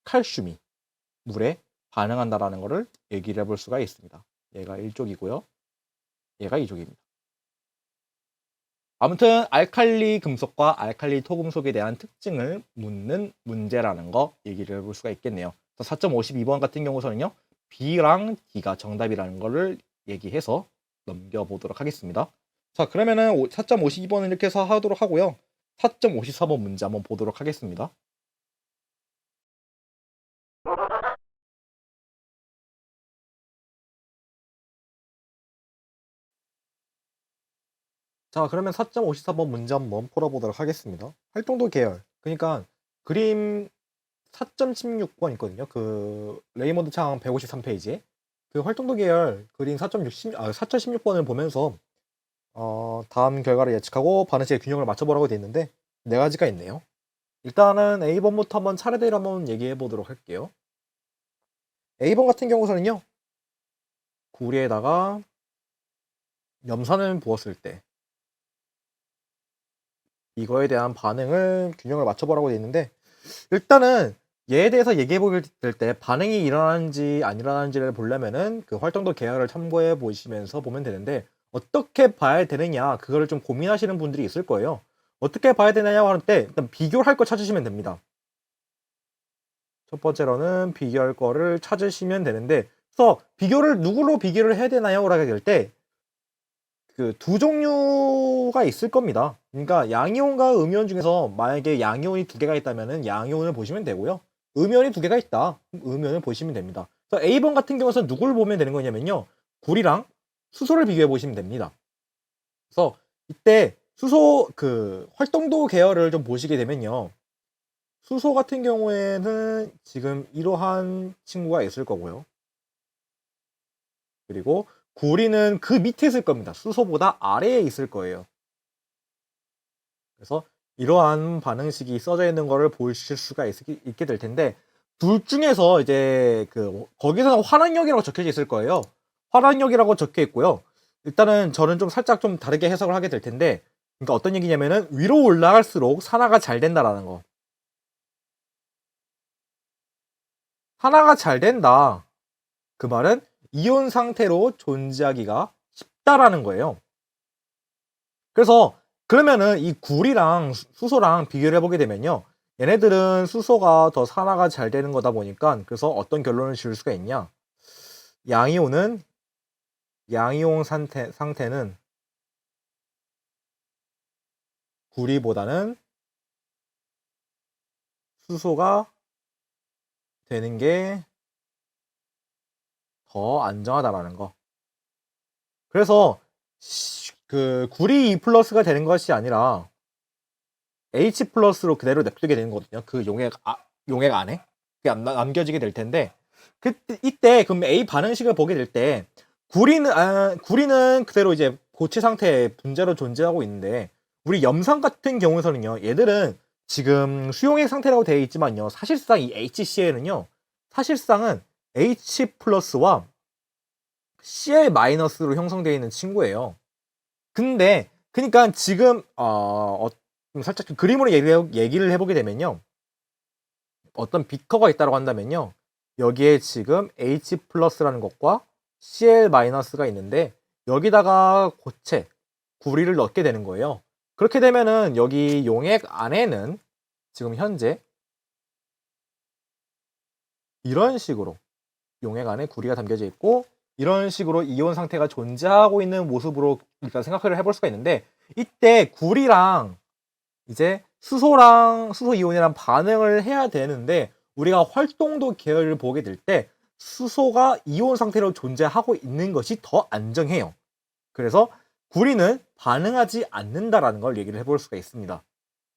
칼슘이 물에 반응한다라는 것을 얘기를 해볼 수가 있습니다. 얘가 1족이고요. 얘가 2족입니다. 아무튼 알칼리 금속과 알칼리 토금속에 대한 특징을 묻는 문제라는 거 얘기를 해볼 수가 있겠네요. 4.52번 같은 경우서는요. B랑 D가 정답이라는 거를 얘기해서 넘겨보도록 하겠습니다. 자, 그러면은 4.52번은 이렇게 해서 하도록 하고요. 4.54번 문제 한번 보도록 하겠습니다. 자, 그러면 4.54번 문제 한번 풀어보도록 하겠습니다. 활동도 계열. 그러니까 그림 4.16번 있거든요. 그 레이먼드 창 153페이지에 그 활동도 계열 그림 4.16번을 보면서 다음 결과를 예측하고 반응식의 균형을 맞춰보라고 되어 있는데 네 가지가 있네요. 일단은 A번부터 한번 차례대로 한번 얘기해 보도록 할게요. A번 같은 경우서는요. 구리에다가 염산을 부었을 때 이거에 대한 반응을 균형을 맞춰보라고 되어 있는데, 일단은 얘에 대해서 얘기해 보게 될 때 반응이 일어나는지 안 일어나는지를 보려면은 그 활동도 계열을 참고해 보시면서 보면 되는데, 어떻게 봐야 되느냐 그거를 좀 고민하시는 분들이 있을 거예요. 어떻게 봐야 되느냐고 할 때 일단 비교를 할 거 찾으시면 됩니다. 첫 번째로는 비교할 거를 찾으시면 되는데, 그래서 비교를 누구로 비교를 해야 되나요? 라고 될 때 그 두 종류가 있을 겁니다. 그러니까 양이온과 음이온 중에서 만약에 양이온이 두 개가 있다면은 양이온을 보시면 되고요. 음이온이 두 개가 있다. 음이온을 보시면 됩니다. 그래서 A번 같은 경우에는 누굴 보면 되는 거냐면요. 구리랑 수소를 비교해 보시면 됩니다. 그래서 이때 수소 그 활동도 계열을 좀 보시게 되면요. 수소 같은 경우에는 지금 이러한 친구가 있을 거고요. 그리고 구리는 그 밑에 있을 겁니다. 수소보다 아래에 있을 거예요. 그래서 이러한 반응식이 써져 있는 거를 보실 수가 있게 될 텐데, 둘 중에서 이제 그 거기서는 환원력이라고 적혀져 있을 거예요. 환원력이라고 적혀 있고요. 일단은 저는 좀 살짝 좀 다르게 해석을 하게 될 텐데, 그러니까 어떤 얘기냐면은 위로 올라갈수록 산화가 잘 된다라는 거. 산화가 잘 된다. 그 말은 이온 상태로 존재하기가 쉽다라는 거예요. 그래서 그러면은 이 구리랑 수소랑 비교를 해보게 되면요. 얘네들은 수소가 더 산화가 잘 되는 거다 보니까, 그래서 어떤 결론을 지을 수가 있냐. 양이온은, 양이온 상태는 구리보다는 수소가 되는 게 더 안정하다라는 거. 그래서 그 구리 2 플러스가 되는 것이 아니라 H 플러스로 그대로 냅두게 되는 거거든요. 그 용액 안에. 그게 남겨지게 될 텐데, 이때 그럼 A 반응식을 보게 될 때 구리는 그대로 이제 고체 상태에 분자로 존재하고 있는데, 우리 염산 같은 경우에서는요. 얘들은 지금 수용액 상태라고 되어 있지만요. 사실상 이 HCl은요. 사실상은 H 플러스와 Cl 마이너스로 형성되어 있는 친구예요. 근데 그러니까 지금 살짝 좀 그림으로 얘기를 해보게 되면요. 어떤 비커가 있다고 한다면요. 여기에 지금 H 플러스라는 것과 Cl 마이너스가 있는데, 여기다가 고체, 구리를 넣게 되는 거예요. 그렇게 되면은 여기 용액 안에는 지금 현재 이런 식으로 용액 안에 구리가 담겨져 있고, 이런 식으로 이온 상태가 존재하고 있는 모습으로 일단 생각을 해볼 수가 있는데, 이때 구리랑 이제 수소 이온이랑 반응을 해야 되는데, 우리가 활동도 계열을 보게 될 때 수소가 이온 상태로 존재하고 있는 것이 더 안정해요. 그래서 구리는 반응하지 않는다라는 걸 얘기를 해볼 수가 있습니다.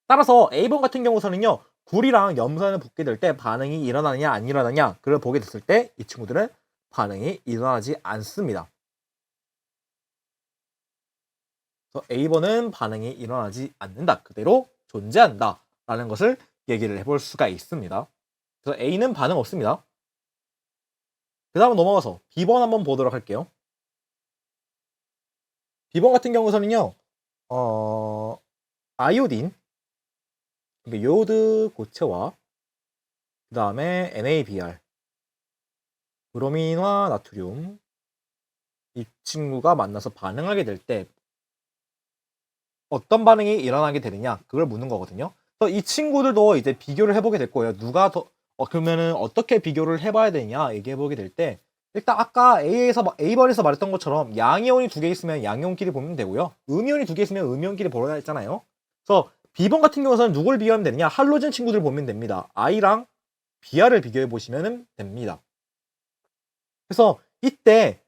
따라서 A번 같은 경우서는요, 구리랑 염산을 붙게 될 때 반응이 일어나느냐 안 일어나냐 그걸 보게 됐을 때 이 친구들은 반응이 일어나지 않습니다. 그래서 A번은 반응이 일어나지 않는다. 그대로 존재한다. 라는 것을 얘기를 해볼 수가 있습니다. 그래서 A는 반응 없습니다. 그 다음 넘어가서 B번 한번 보도록 할게요. B번 같은 경우에는요, 아이오딘, 요오드 고체와 그 다음에 NaBr, 브로민과 나트륨, 이 친구가 만나서 반응하게 될 때 어떤 반응이 일어나게 되느냐 그걸 묻는 거거든요. 그래서 이 친구들도 이제 비교를 해보게 될 거예요. 누가 더 그러면은 어떻게 비교를 해봐야 되냐 얘기해보게 될 때, 일단 아까 A번에서 말했던 것처럼 양이온이 두 개 있으면 양이온끼리 보면 되고요. 음이온이 두 개 있으면 음이온끼리 보라 했잖아요. 그래서 B번 같은 경우에는 누굴 비교하면 되느냐, 할로젠 친구들 보면 됩니다. I랑 Br을 비교해 보시면 됩니다. 그래서 이때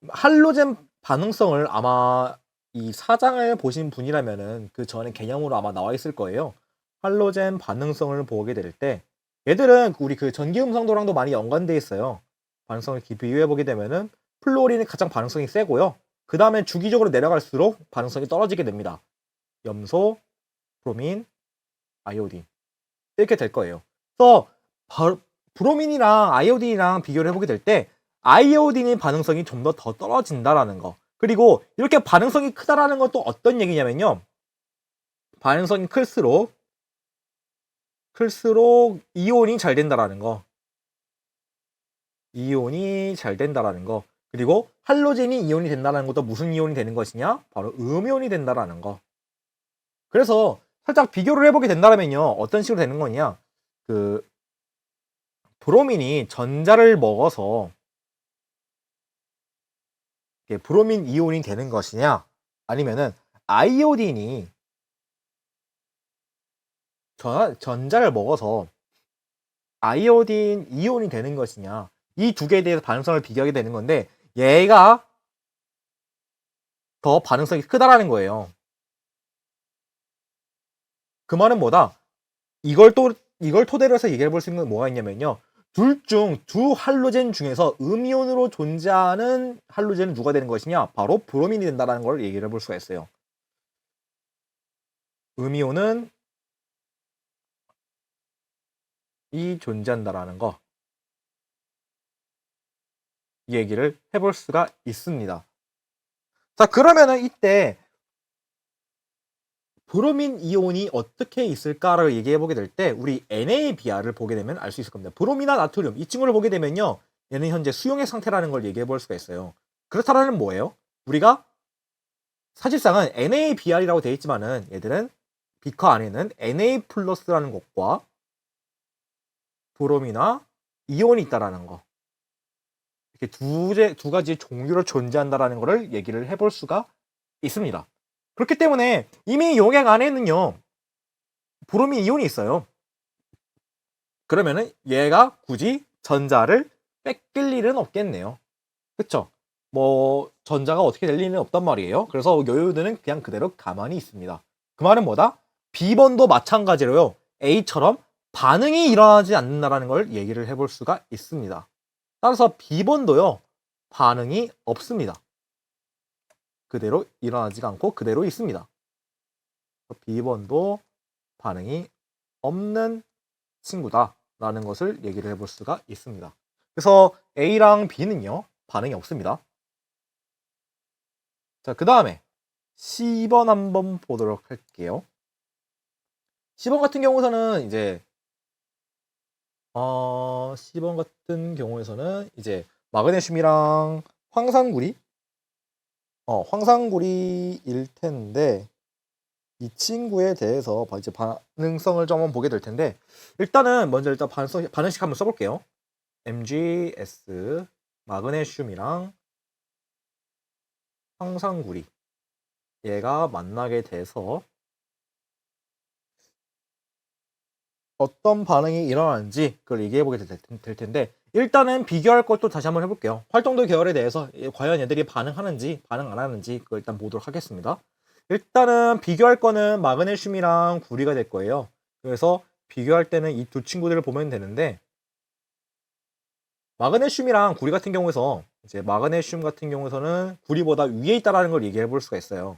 할로젠 반응성을 아마 이 사장을 보신 분이라면은 그 전에 개념으로 아마 나와 있을 거예요. 할로젠 반응성을 보게 될 때 얘들은 우리 그 전기 음성도랑도 많이 연관돼 있어요. 반응성을 비교해 보게 되면은 플로린이 가장 반응성이 세고요. 그 다음에 주기적으로 내려갈수록 반응성이 떨어지게 됩니다. 염소, 브로민, 아이오딘 이렇게 될 거예요. 그래서 브로민이랑 아이오딘이랑 비교를 해보게 될 때 아이오딘의 반응성이 좀 더 떨어진다라는 거. 그리고 이렇게 반응성이 크다라는 건 또 어떤 얘기냐면요. 반응성이 클수록 이온이 잘 된다라는 거. 이온이 잘 된다라는 거. 그리고 할로젠이 이온이 된다는 것도 무슨 이온이 되는 것이냐? 바로 음이온이 된다라는 거. 그래서 살짝 비교를 해보게 된다면요. 어떤 식으로 되는 거냐? 그 브로민이 전자를 먹어서 브로민 이온이 되는 것이냐? 아니면은 아이오딘이 전자를 먹어서 아이오딘 이온이 되는 것이냐? 이 두 개에 대해서 반응성을 비교하게 되는 건데 얘가 더 반응성이 크다라는 거예요. 그 말은 뭐다? 이걸 토대로 해서 얘기해 볼 수 있는 건 뭐가 있냐면요. 두 할로젠 중에서 음이온으로 존재하는 할로젠은 누가 되는 것이냐? 바로 브로민이 된다는 걸 얘기를 해볼 수가 있어요. 음이온은 이 존재한다라는 거 얘기를 해볼 수가 있습니다. 자, 그러면은 이때 브로민 이온이 어떻게 있을까를 얘기해 보게 될 때 우리 NaBr을 보게 되면 알 수 있을 겁니다. 브롬이나 나트륨 이 친구를 보게 되면요. 얘는 현재 수용액 상태라는 걸 얘기해 볼 수가 있어요. 그렇다라는 뭐예요? 우리가 사실상은 NaBr이라고 되어 있지만은 얘들은 비커 안에는 Na 플러스라는 것과 브롬이나 이온이 있다라는 거. 이렇게 두 가지 종류로 존재한다라는 것을 얘기를 해볼 수가 있습니다. 그렇기 때문에 이미 용액 안에는요 브로민 이온이 있어요. 그러면은 얘가 굳이 전자를 뺏길 일은 없겠네요. 그쵸? 뭐 전자가 어떻게 될 일은 없단 말이에요. 그래서 요요들은 그냥 그대로 가만히 있습니다. 그 말은 뭐다? B번도 마찬가지로요. A처럼 반응이 일어나지 않는다라는 걸 얘기를 해볼 수가 있습니다. 따라서 B번도요. 반응이 없습니다. 그대로 일어나지가 않고 그대로 있습니다. B번도 반응이 없는 친구다라는 것을 얘기를 해볼 수가 있습니다. 그래서 A랑 B는요. 반응이 없습니다. 자, 그 다음에 C번 한번 보도록 할게요. C번 같은 경우에서는 이제 C번 같은 경우에서는 이제 마그네슘이랑 황산구리 황산구리일 텐데 이 친구에 대해서 이제 반응성을 좀 한번 보게 될 텐데 일단 반응식 한번 써볼게요. MgS 마그네슘이랑 황산구리 얘가 만나게 돼서 어떤 반응이 일어나는지 그걸 얘기해 보게 될 텐데 일단은 비교할 것도 다시 한번 해볼게요. 활동도 계열에 대해서 과연 얘들이 반응하는지 반응 안 하는지 그걸 일단 보도록 하겠습니다. 일단은 비교할 거는 마그네슘이랑 구리가 될 거예요. 그래서 비교할 때는 이 두 친구들을 보면 되는데 마그네슘이랑 구리 같은 경우에서 이제 마그네슘 같은 경우에서는 구리보다 위에 있다라는 걸 얘기해 볼 수가 있어요.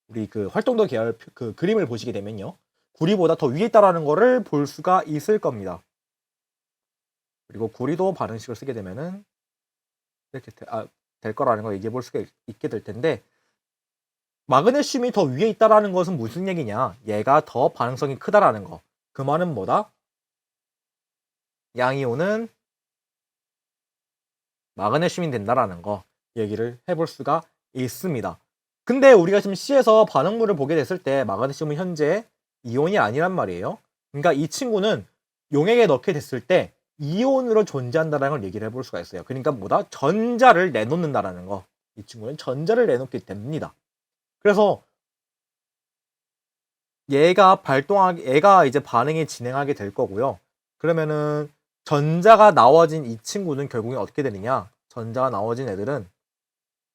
우리 그 활동도 계열 그 그림을 보시게 되면요. 구리보다 더 위에 있다라는 거를 볼 수가 있을 겁니다. 그리고 구리도 반응식을 쓰게 되면은 이렇게 될 거라는 걸 얘기해 볼 수가 있게 될 텐데 마그네슘이 더 위에 있다라는 것은 무슨 얘기냐? 얘가 더 반응성이 크다라는 거. 그 말은 뭐다? 양이온은 마그네슘이 된다라는 거 얘기를 해볼 수가 있습니다. 근데 우리가 지금 C에서 반응물을 보게 됐을 때 마그네슘은 현재 이온이 아니란 말이에요. 그러니까 이 친구는 용액에 넣게 됐을 때 이온으로 존재한다는 걸 얘기를 해볼 수가 있어요. 그러니까 뭐다? 전자를 내놓는다라는 거. 이 친구는 전자를 내놓게 됩니다. 그래서 얘가 이제 반응이 진행하게 될 거고요. 그러면은 전자가 나와진 이 친구는 결국에 어떻게 되느냐? 전자가 나와진 애들은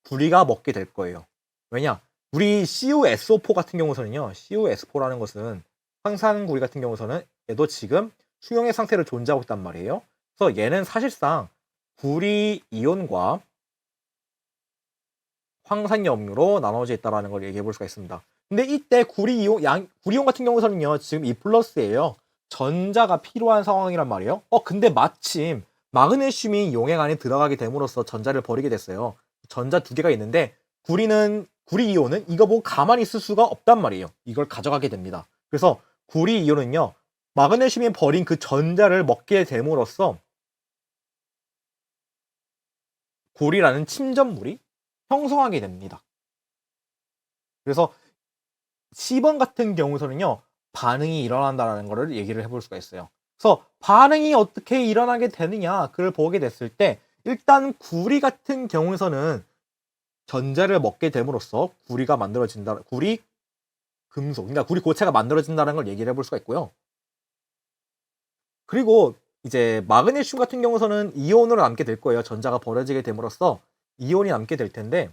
구리가 먹게 될 거예요. 왜냐? 우리 CuSO4 같은 경우서는요. CuS4라는 것은 황산구리 같은 경우서는 얘도 지금 수용의 상태로 존재하고 있단 말이에요. 그래서 얘는 사실상 구리 이온과 황산염유로 나눠져 있다는 걸 얘기해 볼 수가 있습니다. 근데 이때 구리이온 같은 경우서는요. 지금 2+예요. 전자가 필요한 상황이란 말이에요. 근데 마침 마그네슘이 용액 안에 들어가게 됨으로써 전자를 버리게 됐어요. 전자 두 개가 있는데 구리는 구리 이온은 이거 보고 가만히 있을 수가 없단 말이에요. 이걸 가져가게 됩니다. 그래서 구리 이온은요, 마그네슘이 버린 그 전자를 먹게 됨으로써 구리라는 침전물이 형성하게 됩니다. 그래서 10번 같은 경우에서는요, 반응이 일어난다는 것을 얘기를 해볼 수가 있어요. 그래서 반응이 어떻게 일어나게 되느냐, 그걸 보게 됐을 때 일단 구리 같은 경우에서는 전자를 먹게 됨으로써 구리가 만들어진다, 구리 금속, 그러니까 구리 고체가 만들어진다는 걸 얘기를 해볼 수가 있고요. 그리고 이제 마그네슘 같은 경우에서는 이온으로 남게 될 거예요. 전자가 버려지게 됨으로써 이온이 남게 될 텐데,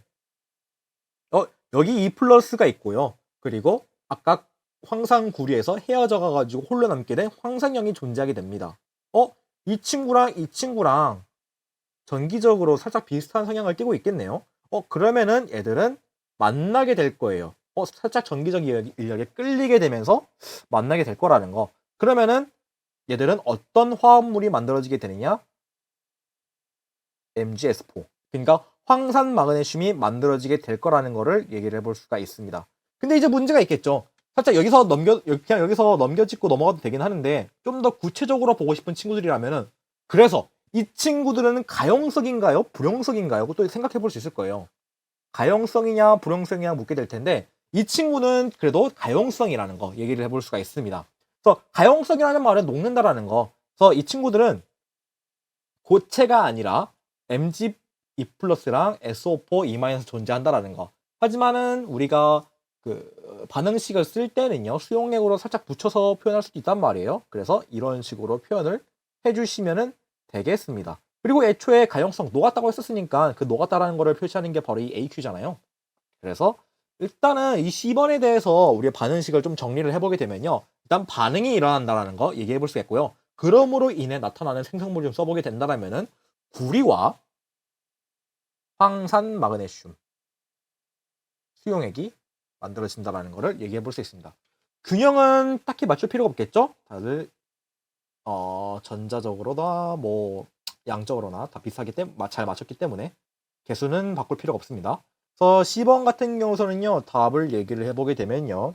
여기 E 플러스가 있고요. 그리고 아까 황산구리에서 헤어져 가가지고 홀로 남게 된 황산염이 존재하게 됩니다. 이 친구랑 전기적으로 살짝 비슷한 성향을 띠고 있겠네요. 그러면은 얘들은 만나게 될 거예요. 살짝 전기적 인력에 끌리게 되면서 만나게 될 거라는 거. 그러면은 얘들은 어떤 화합물이 만들어지게 되느냐? MgS4. 그러니까 황산 마그네슘이 만들어지게 될 거라는 거를 얘기를 해볼 수가 있습니다. 근데 이제 문제가 있겠죠. 살짝 그냥 여기서 넘겨짚고 넘어가도 되긴 하는데, 좀 더 구체적으로 보고 싶은 친구들이라면은, 그래서 이 친구들은 가용성인가요? 불용성인가요? 그것도 생각해 볼 수 있을 거예요. 가용성이냐 불용성이냐 묻게 될 텐데, 이 친구는 그래도 가용성이라는 거 얘기를 해볼 수가 있습니다. 그래서 가용성이라는 말은 녹는다라는 거. 그래서 이 친구들은 고체가 아니라 Mg E 플러스랑 SO4 E- 존재한다라는 거. 하지만은 우리가 그 반응식을 쓸 때는요, 수용액으로 살짝 붙여서 표현할 수도 있단 말이에요. 그래서 이런 식으로 표현을 해주시면은 되겠습니다. 그리고 애초에 가용성 녹았다고 했었으니까 그 녹았다라는 거를 표시하는 게 바로 이 AQ잖아요. 그래서 일단은 이 C번에 대해서 우리의 반응식을 좀 정리를 해보게 되면요, 일단 반응이 일어난다라는 거 얘기해 볼 수 있고요. 그러므로 인해 나타나는 생성물을 좀 써보게 된다면은 구리와 황산 마그네슘 수용액이 만들어진다라는 것을 얘기해 볼 수 있습니다. 균형은 딱히 맞출 필요가 없겠죠? 다들 전자적으로나 뭐 양적으로나 다 비슷하기 때문에 잘 맞췄기 때문에 개수는 바꿀 필요가 없습니다. 그래서 C번 같은 경우서는요, 답을 얘기를 해보게 되면요,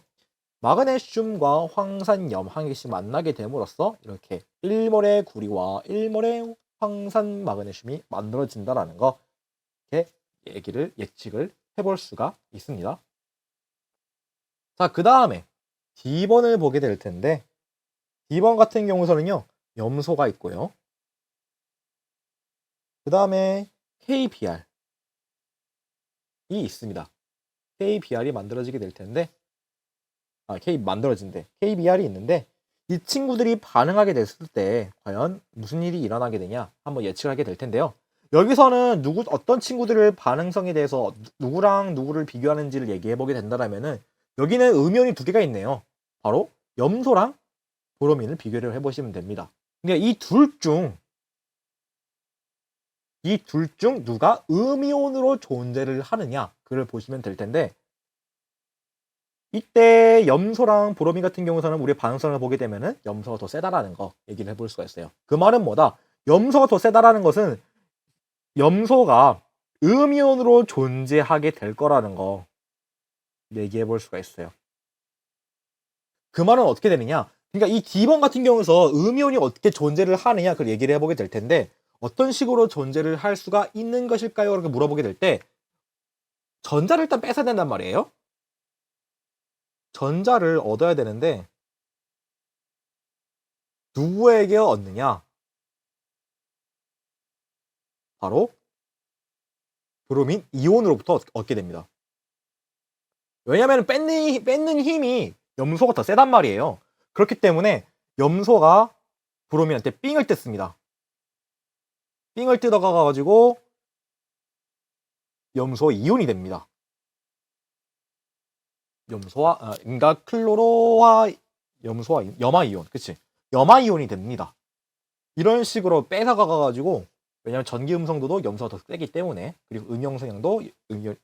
마그네슘과 황산염 한 개씩 만나게 됨으로써 이렇게 1몰의 구리와 1몰의 황산 마그네슘이 만들어진다라는 거, 이렇게 예측을 해볼 수가 있습니다. 자, 그 다음에 D번을 보게 될 텐데, D번 같은 경우서는요, 염소가 있고요. 그 다음에 KBr이 있습니다. KBr이 만들어지게 될 텐데, KBr이 있는데, 이 친구들이 반응하게 됐을 때 과연 무슨 일이 일어나게 되냐 한번 예측을 하게 될 텐데요. 여기서는 어떤 친구들을 반응성에 대해서 누구랑 누구를 비교하는지를 얘기해 보게 된다면은, 여기는 음이온이 두 개가 있네요. 바로 염소랑 브로민을 비교를 해보시면 됩니다. 근데 이 둘 중 누가 음이온으로 존재를 하느냐, 그를 보시면 될 텐데, 이때 염소랑 브로민 같은 경우서는 우리의 반응성을 보게 되면은 염소가 더 세다라는 거 얘기를 해볼 수가 있어요. 그 말은 뭐다? 염소가 더 세다라는 것은 염소가 음이온으로 존재하게 될 거라는 거 얘기해 볼 수가 있어요. 그 말은 어떻게 되느냐? 그러니까 이 D번 같은 경우에서 음이온이 어떻게 존재를 하느냐, 그걸 얘기를 해보게 될 텐데, 어떤 식으로 존재를 할 수가 있는 것일까요? 이렇게 물어보게 될 때 전자를 일단 뺏어야 된단 말이에요. 전자를 얻어야 되는데 누구에게 얻느냐? 바로 브로민 이온으로부터 얻게 됩니다. 왜냐하면 뺏는 힘이 염소가 더 세단 말이에요. 그렇기 때문에 염소가 브로민한테 삥을 뜯습니다. 삥을 뜯어가가지고 염소 이온이 됩니다. 그러니까 클로로와 염소와 염화 이온, 그치? 염화 이온이 됩니다. 이런 식으로 뺏어가가지고, 왜냐면 전기 음성도도 염소가 더 세기 때문에, 그리고 음영 성향도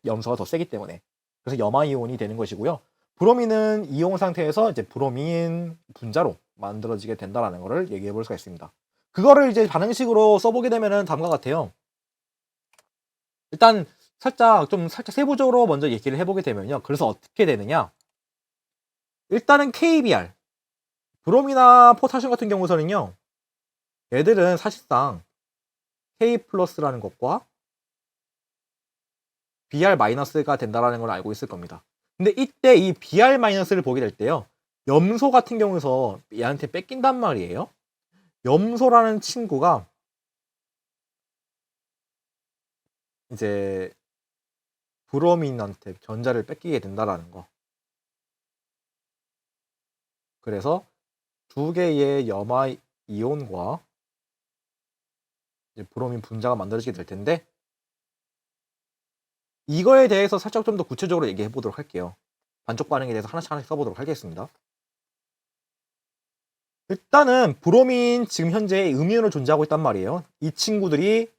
염소가 더 세기 때문에, 그래서 염화 이온이 되는 것이고요. 브로민은 이온 상태에서 이제 브로민 분자로 만들어지게 된다라는 것을 얘기해 볼 수가 있습니다. 그거를 이제 반응식으로 써보게 되면은 다음과 같아요. 일단 살짝 세부적으로 먼저 얘기를 해보게 되면요. 그래서 어떻게 되느냐? 일단은 KBR, 브롬이나 포타슘 같은 경우에는요. 얘들은 사실상 K 플러스라는 것과 BR 마이너스가 된다라는 걸 알고 있을 겁니다. 근데 이때 이 BR 마이너스를 보게 될 때요. 염소 같은 경우에서 얘한테 뺏긴단 말이에요. 염소라는 친구가 이제 브로민한테 전자를 뺏기게 된다라는 거. 그래서 두 개의 염화 이온과 이제 브로민 분자가 만들어지게 될 텐데 이거에 대해서 살짝 좀 더 구체적으로 얘기해 보도록 할게요. 반쪽 반응에 대해서 하나씩 써보도록 하겠습니다. 일단은 브로민 지금 현재 음이온으로 존재하고 있단 말이에요. 이 친구들이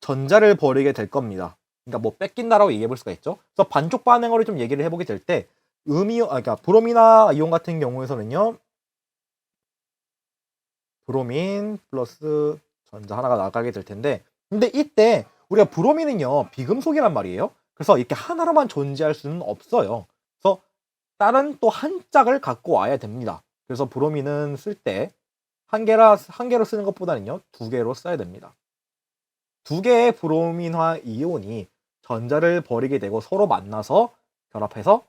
전자를 버리게 될 겁니다. 그러니까 뭐 뺏긴다라고 얘기해 볼 수가 있죠. 그래서 반쪽 반응으로 좀 얘기를 해보게 될 때 그러니까 브로미나 이온 같은 경우에서는요. 브로민 플러스 전자 하나가 나가게 될 텐데 근데 이때 우리가 브로민은요 비금속이란 말이에요. 그래서 이렇게 하나로만 존재할 수는 없어요. 그래서 다른 또 한 짝을 갖고 와야 됩니다. 그래서 브로민은 쓸 때 한 개로 쓰는 것보다는요 두 개로 써야 됩니다. 두 개의 브로민화 이온이 전자를 버리게 되고 서로 만나서 결합해서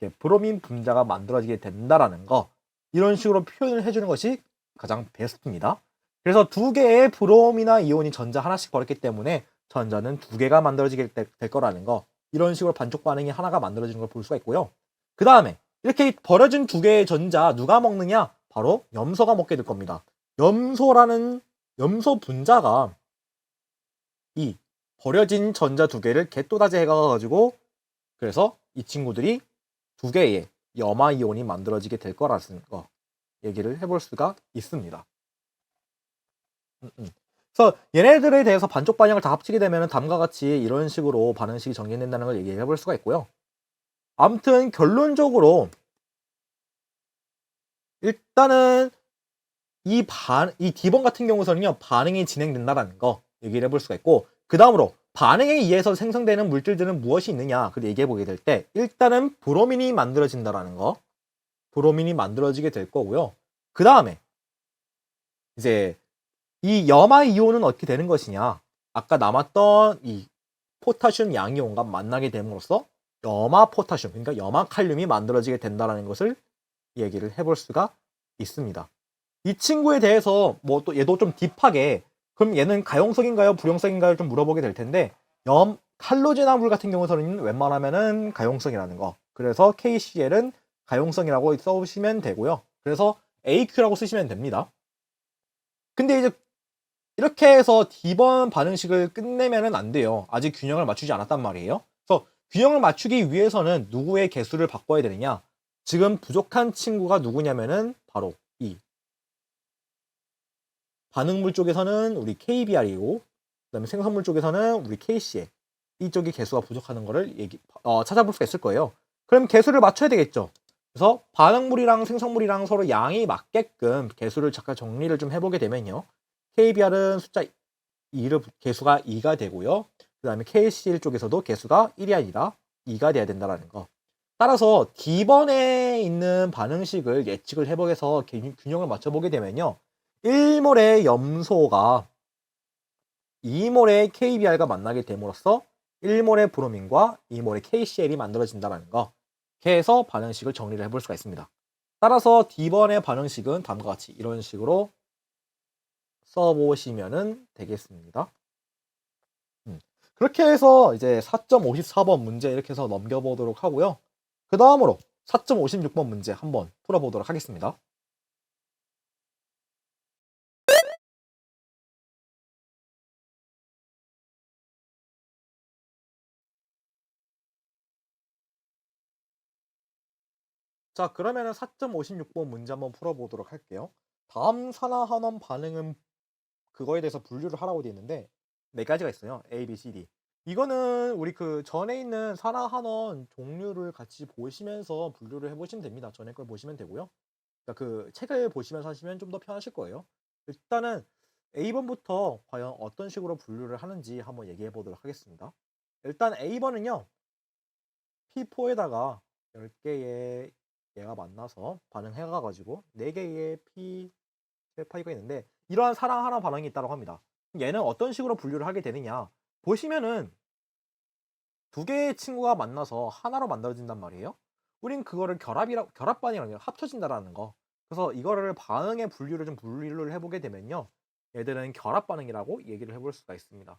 이렇게 브로민 분자가 만들어지게 된다라는 거 이런 식으로 표현을 해주는 것이 가장 베스트입니다. 그래서 두 개의 브롬이나 이온이 전자 하나씩 버렸기 때문에 전자는 두 개가 만들어지게 될 거라는 거 이런 식으로 반쪽 반응이 하나가 만들어지는 걸 볼 수가 있고요. 그 다음에 이렇게 버려진 두 개의 전자 누가 먹느냐? 바로 염소가 먹게 될 겁니다. 염소 분자가 이 버려진 전자 두 개를 겟도다지 해가지고 그래서 이 친구들이 두 개의 염화 이온이 만들어지게 될 거라는 거 얘기를 해볼 수가 있습니다. 그래서 얘네들에 대해서 반쪽 반응을 다 합치게 되면 다음과 같이 이런 식으로 반응식이 정리된다는 걸 얘기해 볼 수가 있고요. 아무튼 결론적으로 일단은 이 D번 같은 경우에는요 반응이 진행된다는 거 얘기를 해볼 수가 있고 그 다음으로 반응에 의해서 생성되는 물질들은 무엇이 있느냐 그걸 얘기해 보게 될 때 일단은 브로민이 만들어진다라는 거 브로민이 만들어지게 될 거고요. 그 다음에 이제 이 염화 이온은 어떻게 되는 것이냐 아까 남았던 이 포타슘 양이온과 만나게 됨으로써 염화 포타슘 그러니까 염화 칼륨이 만들어지게 된다는 것을 얘기를 해볼 수가 있습니다. 이 친구에 대해서 뭐 또 얘도 좀 딥하게 그럼 얘는 가용성인가요 불용성인가요 좀 물어보게 될 텐데 칼로제나물 같은 경우에는 웬만하면은 가용성이라는 거 그래서 KCl은 가용성이라고 써보시면 되고요. 그래서 AQ라고 쓰시면 됩니다. 근데 이제 이렇게 해서 D번 반응식을 끝내면은 안 돼요. 아직 균형을 맞추지 않았단 말이에요. 그래서 균형을 맞추기 위해서는 누구의 개수를 바꿔야 되느냐 지금 부족한 친구가 누구냐면은 바로 이 반응물 쪽에서는 우리 KBR이고 그다음에 생성물 쪽에서는 우리 KCl 이쪽이 개수가 부족하는 거를 찾아볼 수가 있을 거예요. 그럼 개수를 맞춰야 되겠죠. 그래서 반응물이랑 생성물이랑 서로 양이 맞게끔 개수를 잠깐 정리를 좀 해보게 되면요. KBR은 숫자 2를 개수가 2가 되고요. 그 다음에 KCl 쪽에서도 개수가 1이 아니라 2가 돼야 된다는 거. 따라서 D번에 있는 반응식을 예측을 해보게서 균형을 맞춰보게 되면요. 1몰의 염소가 2몰의 KBR과 만나게 됨으로써 1몰의 브로민과 2몰의 KCl이 만들어진다는 거. 이렇게 해서 반응식을 정리를 해볼 수가 있습니다. 따라서 D번의 반응식은 다음과 같이 이런 식으로 써보시면 되겠습니다. 그렇게 해서 이제 4.54번 문제 이렇게 해서 넘겨보도록 하고요. 그 다음으로 4.56번 문제 한번 풀어보도록 하겠습니다. 자, 그러면은 4.56번 문제 한번 풀어보도록 할게요. 다음 산화환원 반응은 그거에 대해서 분류를 하라고 되어 있는데 네 가지가 있어요. A, B, C, D. 이거는 우리 그 전에 있는 산화환원 종류를 같이 보시면서 분류를 해보시면 됩니다. 전에 걸 보시면 되고요. 그러니까 그 책을 보시면서 하시면 좀 더 편하실 거예요. 일단은 A번부터 과연 어떤 식으로 분류를 하는지 한번 얘기해 보도록 하겠습니다. 일단 A번은요. P4에다가 10개의 얘가 만나서 반응해 가지고 4개의 P 파이가 있는데 이러한 사랑 하나 반응이 있다고 합니다. 얘는 어떤 식으로 분류를 하게 되느냐? 보시면은 두 개의 친구가 만나서 하나로 만들어진단 말이에요. 우린 그거를 결합 반응이라고 해요. 합쳐진다라는 거. 그래서 이거를 반응의 분류를 좀 분류를 해보게 되면요. 얘들은 결합 반응이라고 얘기를 해볼 수가 있습니다.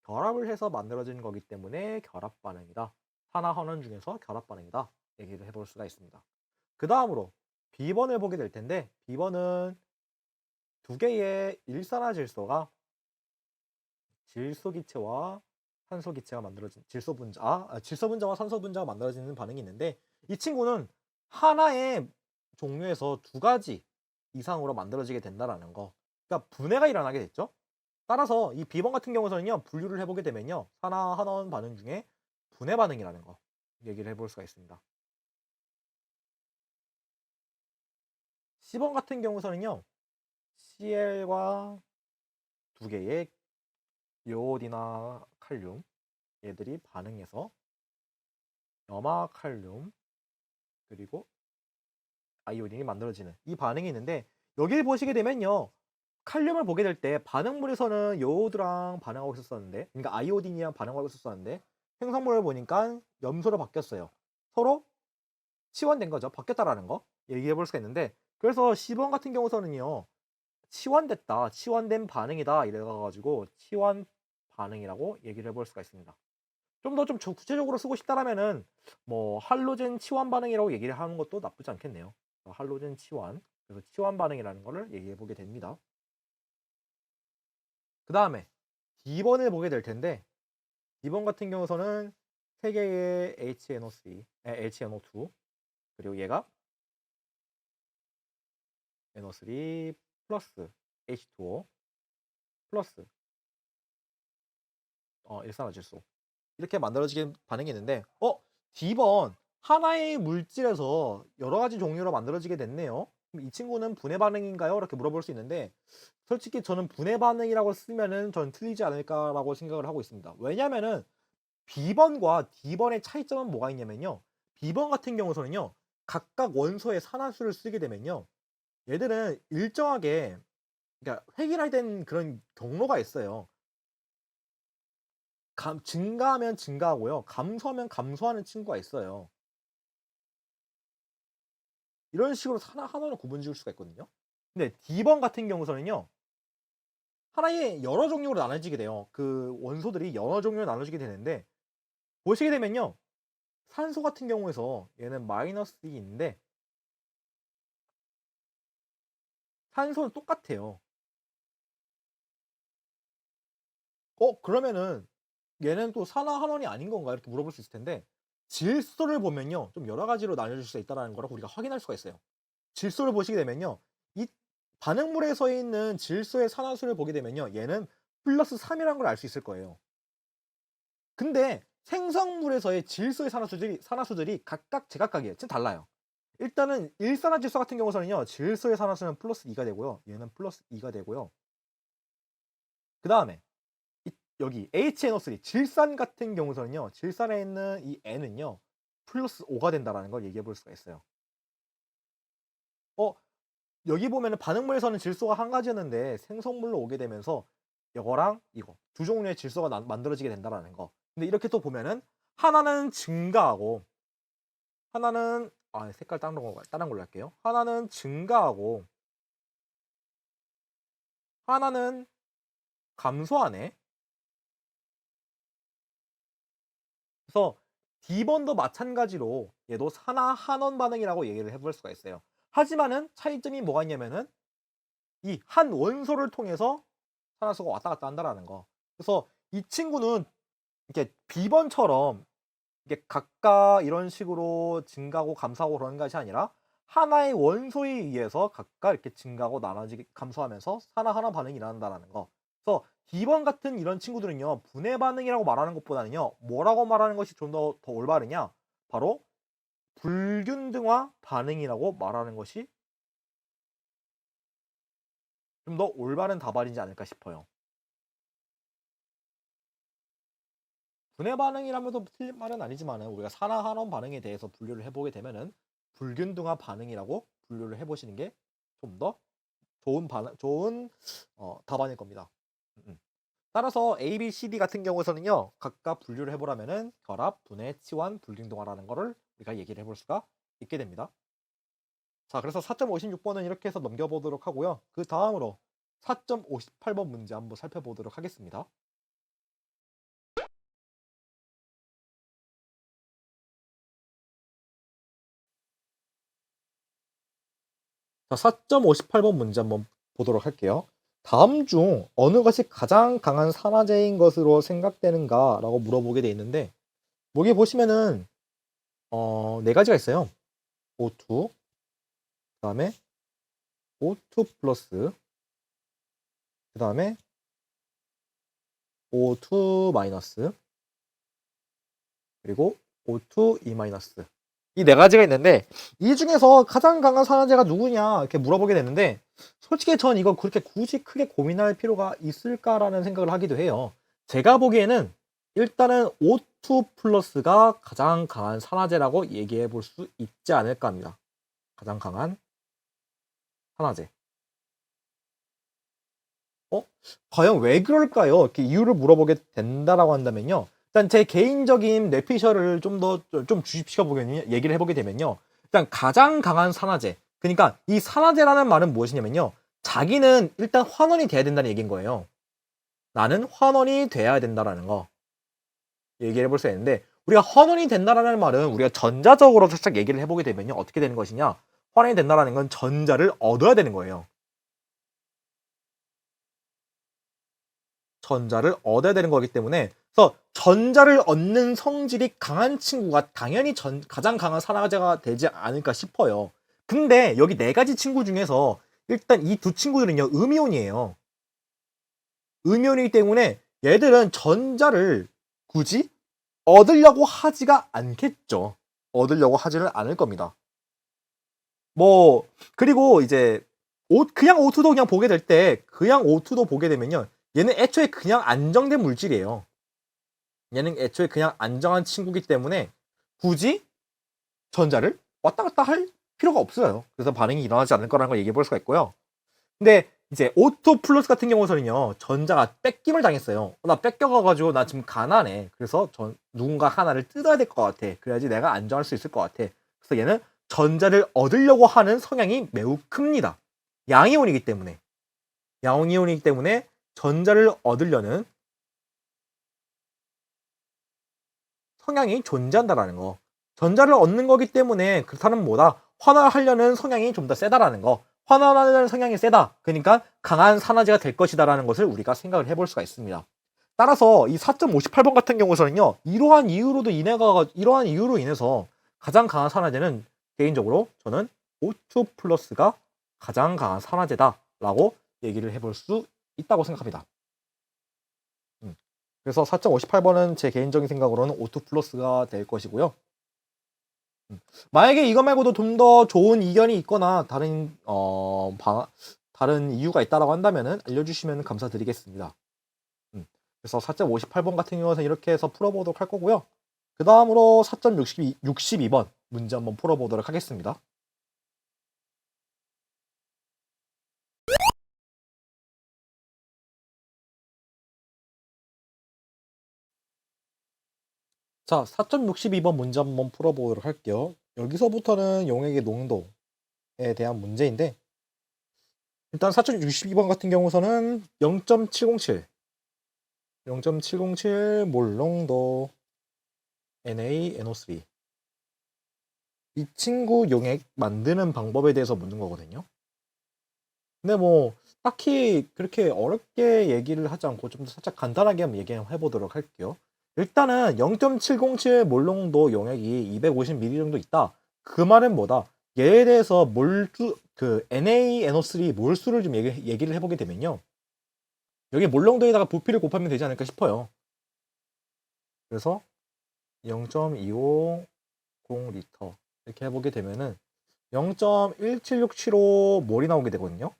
결합을 해서 만들어진 거기 때문에 결합 반응이다. 하나 환원 중에서 결합 반응이다. 얘기를 해볼 수가 있습니다. 그 다음으로 B번을 보게 될 텐데 B번은 두 개의 일산화질소가 질소 기체와 산소 기체가 만들어진 질소 분자와 산소 분자가 만들어지는 반응이 있는데 이 친구는 하나의 종류에서 두 가지 이상으로 만들어지게 된다라는 거. 그러니까 분해가 일어나게 됐죠. 따라서 이 B번 같은 경우에는요. 분류를 해보게 되면요. 산화환원 반응 중에 분해 반응이라는 거 얘기를 해볼 수가 있습니다. C번 같은 경우에는요. Cl과 두 개의 요오디나 칼륨 얘들이 반응해서 염화칼륨 그리고 아이오딘이 만들어지는 이 반응이 있는데 여기를 보시게 되면요. 칼륨을 보게 될 때 반응물에서는 요오드랑 반응하고 있었는데 그러니까 아이오딘이랑 반응하고 있었는데 생성물을 보니까 염소로 바뀌었어요. 서로 치환된 거죠. 바뀌었다라는 거 얘기해 볼 수가 있는데 그래서 C번 같은 경우서는요. 치환됐다. 치환된 반응이다. 이래 가지고 치환 반응이라고 얘기를 해볼 수가 있습니다. 좀 더 좀 구체적으로 쓰고 싶다라면은 뭐 할로젠 치환 반응이라고 얘기를 하는 것도 나쁘지 않겠네요. 할로젠 치환. 그래서 치환 반응이라는 거를 얘기해 보게 됩니다. 그다음에 D번을 보게 될 텐데 D번 같은 경우서는 3개의 HNO2 그리고 얘가 NO3 플러스 H2O 플러스 일산화질소 이렇게 만들어지는 반응이 있는데 D번 하나의 물질에서 여러 가지 종류로 만들어지게 됐네요. 그럼 이 친구는 분해 반응인가요? 이렇게 물어볼 수 있는데 솔직히 저는 분해 반응이라고 쓰면은 전 틀리지 않을까라고 생각을 하고 있습니다. 왜냐면은 B번과 D번의 차이점은 뭐가 있냐면요. B번 같은 경우서는요. 각각 원소의 산화수를 쓰게 되면요. 얘들은 일정하게 그러니까 획일화된 그런 경로가 있어요. 증가하면 증가하고요. 감소하면 감소하는 친구가 있어요. 이런 식으로 하나를 구분 지을 수가 있거든요. 근데 D번 같은 경우서는요. 하나의 여러 종류로 나눠지게 돼요. 그 원소들이 여러 종류로 나눠지게 되는데 보시게 되면요. 산소 같은 경우에서 얘는 마이너스 2인데 산소는 똑같아요. 그러면은 얘는 또 산화환원이 아닌 건가 이렇게 물어볼 수 있을 텐데 질소를 보면요. 좀 여러 가지로 나눠질 수 있다는 걸 우리가 확인할 수가 있어요. 질소를 보시게 되면요. 이 반응물에 서 있는 질소의 산화수를 보게 되면요. 얘는 플러스 3이라는 걸 알 수 있을 거예요. 근데 생성물에서의 질소의 산화수들이 각각 제각각이에요. 지금 달라요. 일단은 일산화질소 같은 경우서는요. 질소의 산화수는 플러스 2가 되고요. 얘는 플러스 2가 되고요. 그다음에 여기 HNO3 질산 같은 경우서는요. 질산에 있는 이 N은요. 플러스 5가 된다라는 걸 얘기해 볼 수가 있어요. 여기 보면은 반응물에서는 질소가 한 가지였는데 생성물로 오게 되면서 이거랑 이거 두 종류의 질소가 만들어지게 된다라는 거. 근데 이렇게 또 보면은 하나는 증가하고 하나는 색깔 다른 걸로 할게요. 하나는 증가하고 하나는 감소하네. 그래서 D번도 마찬가지로 얘도 산화환원 반응이라고 얘기를 해볼 수가 있어요. 하지만은 차이점이 뭐가 있냐면은 이 한 원소를 통해서 산화수가 왔다 갔다 한다라는 거. 그래서 이 친구는 이렇게 B번처럼 이게 각각 이런 식으로 증가하고 감소하고 그러는 것이 아니라 하나의 원소에 의해서 각각 이렇게 증가하고 나눠지게 감소하면서 산화환원 반응이 일어난다는 거. 그래서 D번 같은 이런 친구들은요. 분해 반응이라고 말하는 것보다는요. 뭐라고 말하는 것이 좀 더 올바르냐? 바로 불균등화 반응이라고 말하는 것이 좀 더 올바른 답안이지 않을까 싶어요. 분해 반응이라면서 틀린 말은 아니지만은 우리가 산화환원 반응에 대해서 분류를 해보게 되면은 불균등한 반응이라고 분류를 해보시는 게 좀 더 좋은 답안일 겁니다. 따라서 A, B, C, D 같은 경우에서는요 각각 분류를 해보라면은 결합, 분해, 치환, 불균등화라는 거를 우리가 얘기를 해볼 수가 있게 됩니다. 자, 그래서 4.56번은 이렇게 해서 넘겨보도록 하고요. 그 다음으로 4.58번 문제 한번 살펴보도록 하겠습니다. 자, 4.58번 문제 한번 보도록 할게요. 다음 중 어느 것이 가장 강한 산화제인 것으로 생각되는가 라고 물어보게 돼 있는데 여기 보시면은 네 가지가 있어요. O2, 그 다음에 O2 플러스, 그 다음에 O2 마이너스, 그리고 O2 E 마이너스. 이 네 가지가 있는데 이 중에서 가장 강한 산화제가 누구냐 이렇게 물어보게 되는데 솔직히 전 이거 그렇게 굳이 크게 고민할 필요가 있을까라는 생각을 하기도 해요. 제가 보기에는 일단은 O2 플러스가 가장 강한 산화제라고 얘기해 볼 수 있지 않을까 합니다. 가장 강한 산화제. 과연 왜 그럴까요? 이렇게 이유를 물어보게 된다라고 한다면요. 일단 제 개인적인 뇌피셜을 좀 더 좀 주입시켜 보게 얘기를 해보게 되면요. 일단 가장 강한 산화제. 그러니까 이 산화제라는 말은 무엇이냐면요. 자기는 일단 환원이 돼야 된다는 얘기인 거예요. 나는 환원이 돼야 된다라는 거 얘기를 해볼 수 있는데 우리가 환원이 된다라는 말은 우리가 전자적으로 살짝 얘기를 해보게 되면요. 어떻게 되는 것이냐? 환원이 된다라는 건 전자를 얻어야 되는 거예요. 전자를 얻어야 되는 거기 때문에 그래서 전자를 얻는 성질이 강한 친구가 당연히 가장 강한 산화제가 되지 않을까 싶어요. 근데 여기 네 가지 친구 중에서 일단 이 두 친구들은요 음이온이에요. 음이온이기 때문에 얘들은 전자를 굳이 얻으려고 하지가 않겠죠. 얻으려고 하지는 않을 겁니다. 뭐 그리고 이제 그냥 O2도 그냥 보게 될 때 그냥 O2도 보게 되면요 얘는 애초에 그냥 안정된 물질이에요. 얘는 애초에 그냥 안정한 친구기 때문에 굳이 전자를 왔다 갔다 할 필요가 없어요. 그래서 반응이 일어나지 않을 거라는 걸 얘기해 볼 수가 있고요. 근데 이제 오토 플러스 같은 경우에는요 전자가 뺏김을 당했어요. 나 뺏겨가가지고 나 지금 가난해. 그래서 누군가 하나를 뜯어야 될 것 같아. 그래야지 내가 안정할 수 있을 것 같아. 그래서 얘는 전자를 얻으려고 하는 성향이 매우 큽니다. 양이온이기 때문에 양이온이기 때문에 전자를 얻으려는 성향이 존재한다라는 거. 전자를 얻는 거기 때문에 그렇다는 뭐다? 환원하려는 성향이 좀 더 세다라는 거. 환원하려는 성향이 세다. 그러니까 강한 산화제가 될 것이다라는 것을 우리가 생각을 해볼 수가 있습니다. 따라서 이 4.58번 같은 경우에서는요. 이러한 이유로 인해서 가장 강한 산화제는 개인적으로 저는 O2 플러스가 가장 강한 산화제다라고 얘기를 해볼 수 있다고 생각합니다. 그래서 4.58번은 제 개인적인 생각으로는 O2 플러스가 될 것이고요. 만약에 이거 말고도 좀 더 좋은 이견이 있거나 다른 이유가 있다라고 한다면은 알려주시면 감사드리겠습니다. 그래서 4.58번 같은 경우는 이렇게 해서 풀어보도록 할 거고요. 그 다음으로 4.62번 문제 한번 풀어보도록 하겠습니다. 자, 4.62번 문제 한번 풀어보도록 할게요. 여기서부터는 용액의 농도에 대한 문제인데 일단 4.62번 같은 경우서는 0.707 몰 농도 NaNO3 이 친구 용액 만드는 방법에 대해서 묻는 거거든요. 근데 뭐 딱히 그렇게 어렵게 얘기를 하지 않고 좀 살짝 간단하게 한번 얘기해 보도록 할게요. 일단은 0.707 몰농도 용액이 250ml 정도 있다. 그 말은 뭐다? 얘에 대해서 NaNO3 몰수를 좀 얘기를 해보게 되면요. 여기 몰농도에다가 부피를 곱하면 되지 않을까 싶어요. 그래서 0.2500리터 이렇게 해보게 되면은 0.17675 몰이 나오게 되거든요.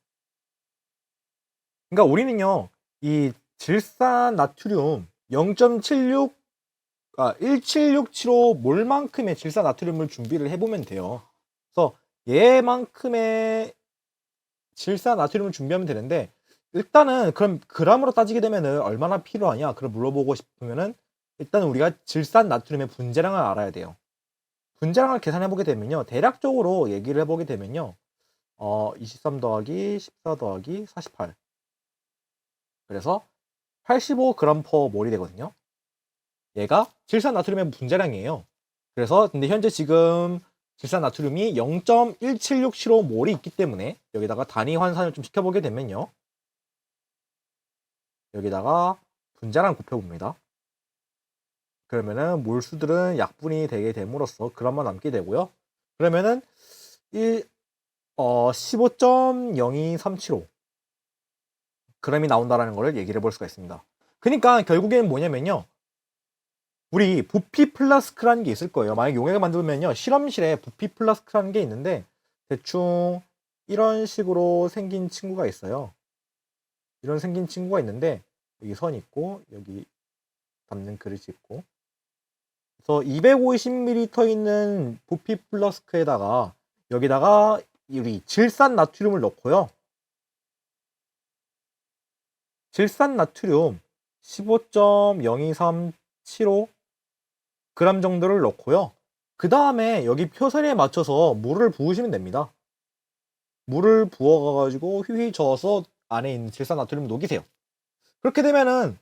그러니까 우리는요, 이 질산 나트륨 0.76, 17675몰만큼의 질산 나트륨을 준비를 해보면 돼요. 그래서 얘만큼의 질산 나트륨을 준비하면 되는데, 일단은 그럼 그람으로 따지게 되면은 얼마나 필요하냐? 그걸 물어보고 싶으면은 일단 우리가 질산 나트륨의 분자량을 알아야 돼요. 분자량을 계산해 보게 되면요, 대략적으로 얘기를 해보게 되면요, 23 더하기 14 더하기 48, 그래서 85g per 몰이 되거든요. 얘가 질산 나트륨의 분자량이에요. 그래서 근데 현재 지금 질산 나트륨이 0.17675몰이 있기 때문에 여기다가 단위 환산을 좀 시켜보게 되면요, 여기다가 분자량 곱해봅니다. 그러면은 몰수들은 약분이 되게 됨으로써 그람만 남게 되고요. 그러면은 15.02375 그램이 나온다라는 것을 얘기를 해볼 수가 있습니다. 그러니까 결국에는 뭐냐면요, 우리 부피 플라스크라는 게 있을 거예요. 만약 용액을 만들면요, 실험실에 부피 플라스크라는 게 있는데 대충 이런 식으로 생긴 친구가 있어요. 이런 생긴 친구가 있는데 여기 선 있고 여기 담는 그릇이 있고, 그래서 250ml 있는 부피 플라스크에다가 여기다가 우리 질산 나트륨을 넣고요. 질산 나트륨 15.02375 그램 정도를 넣고요. 그 다음에 여기 표선에 맞춰서 물을 부으시면 됩니다. 물을 부어가지고 휘휘 저어서 안에 있는 질산 나트륨을 녹이세요. 그렇게 되면은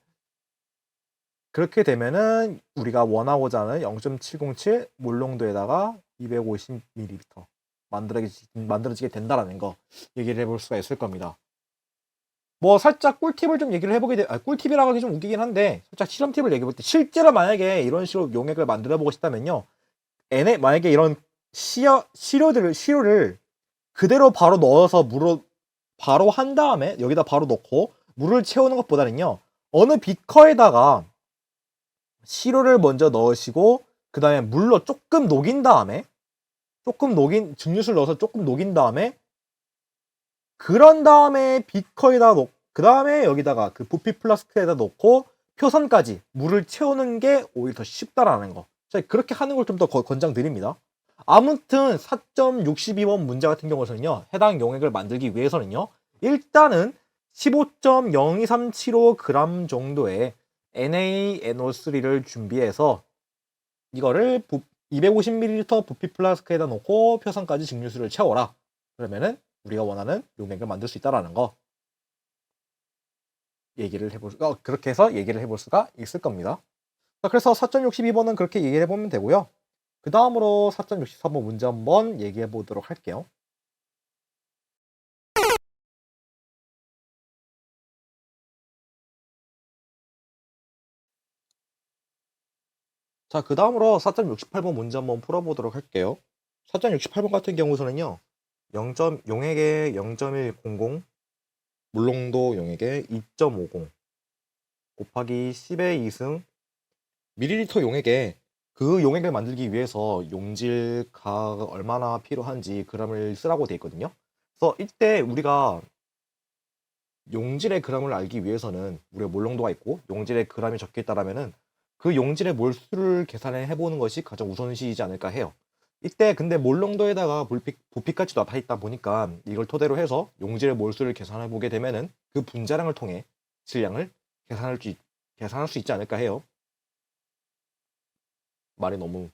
우리가 원하고자 하는 0.707 몰농도에다가 250ml 만들어지게 된다라는 거 얘기를 해볼 수가 있을 겁니다. 뭐 살짝 꿀팁을 좀 얘기를 해보게 돼, 꿀팁이라고 하기 좀 웃기긴 한데 살짝 실험 팁을 얘기해 볼 때, 실제로 만약에 이런 식으로 용액을 만들어 보고 싶다면요, 만약에 이런 시료를 그대로 바로 넣어서 물을 바로 한 다음에 여기다 바로 넣고 물을 채우는 것보다는요, 어느 비커에다가 시료를 먼저 넣으시고 그 다음에 물로 조금 녹인 다음에 증류수를 넣어서 조금 녹인 다음에, 그런 다음에 비커에다 그 다음에 여기다가 그 부피 플라스크에다 넣고 표선까지 물을 채우는 게 오히려 더 쉽다라는 거. 저희 그렇게 하는 걸 좀 더 권장드립니다. 아무튼 4.62번 문제 같은 경우에는요, 해당 용액을 만들기 위해서는요, 일단은 15.02375g 정도의 NaNO3를 준비해서 이거를 250ml 부피 플라스크에다 놓고 표선까지 증류수를 채워라. 그러면은 우리가 원하는 용액을 만들 수 있다라는 거 그렇게 해서 얘기를 해볼 수가 있을 겁니다. 그래서 4.62번은 그렇게 얘기를 해보면 되고요. 그 다음으로 4.64번 문제 한번 얘기해 보도록 할게요. 자, 그 다음으로 4.68번 문제 한번 풀어보도록 할게요. 4.68번 같은 경우서는요, 용액의 0.100, 물농도 용액의 2.50 곱하기 10의 2승 밀리리터 용액에 그 용액을 만들기 위해서 용질 가 얼마나 필요한지 그램을 쓰라고 되어 있거든요. 그래서 이때 우리가 용질의 그램을 알기 위해서는 우리가 몰농도가 있고 용질의 그램이 적혀 있다라면은 그 용질의 몰수를 계산해 보는 것이 가장 우선시이지 않을까 해요. 이때 근데 몰농도에다가 부피까지 나타 있다 보니까 이걸 토대로 해서 용질의 몰수를 계산해 보게 되면은 그 분자량을 통해 질량을 계산할 수 있지 않을까 해요. 말이 너무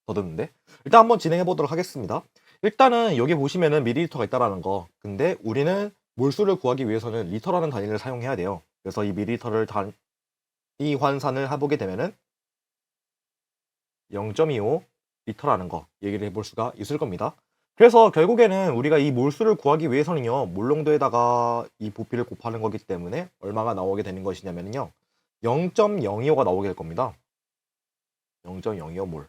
더듬는데, 일단 한번 진행해 보도록 하겠습니다. 일단은 여기 보시면은 밀리리터가 있다라는 거, 근데 우리는 몰수를 구하기 위해서는 리터라는 단위를 사용해야 돼요. 그래서 이 밀리리터를 단위 환산을 해보게 되면은 0.25 리터라는 거 얘기를 해볼 수가 있을 겁니다. 그래서 결국에는 우리가 이 몰수를 구하기 위해서는요, 몰농도에다가 이 부피를 곱하는 거기 때문에 얼마가 나오게 되는 것이냐면요, 0.025가 나오게 될 겁니다. 0.025몰.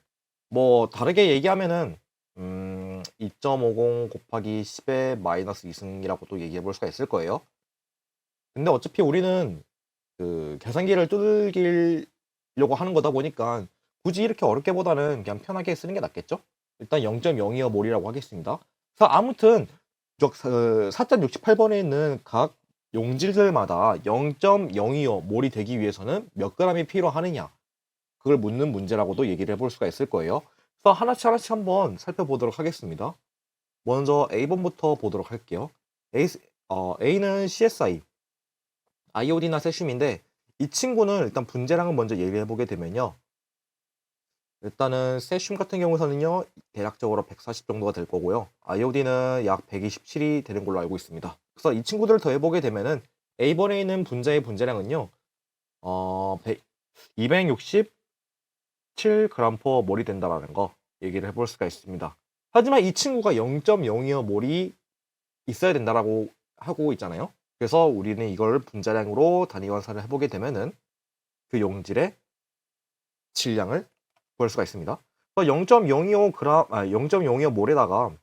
뭐 다르게 얘기하면은 2.50 곱하기 10의 마이너스 2승이라고 또 얘기해 볼 수가 있을 거예요. 근데 어차피 우리는 그 계산기를 두들기려고 하는 거다 보니까 굳이 이렇게 어렵게 보다는 그냥 편하게 쓰는 게 낫겠죠? 일단 0.025몰이라고 하겠습니다. 그래서 아무튼 4.68번에 있는 각 용질들마다 0.025 몰이 되기 위해서는 몇 g이 필요하느냐, 그걸 묻는 문제라고도 얘기를 해볼 수가 있을 거예요. 그래서 하나씩 하나씩 한번 살펴보도록 하겠습니다. 먼저 A번부터 보도록 할게요. A는 CSI, 아이오디나 세슘인데, 이 친구는 일단 분자량을 먼저 얘기해 보게 되면요. 일단은 세슘 같은 경우에는요, 대략적으로 140 정도가 될 거고요. 아이오디는 약 127이 되는 걸로 알고 있습니다. 그래서 이 친구들을 더해보게 되면은 A번에 있는 분자의 분자량은요, 267g/몰이 된다라는 거 얘기를 해볼 수가 있습니다. 하지만 이 친구가 0.025몰이 있어야 된다라고 하고 있잖아요. 그래서 우리는 이걸 분자량으로 단위 환산을 해보게 되면은 그 용질의 질량을 구할 수가 있습니다. 0.025몰에다가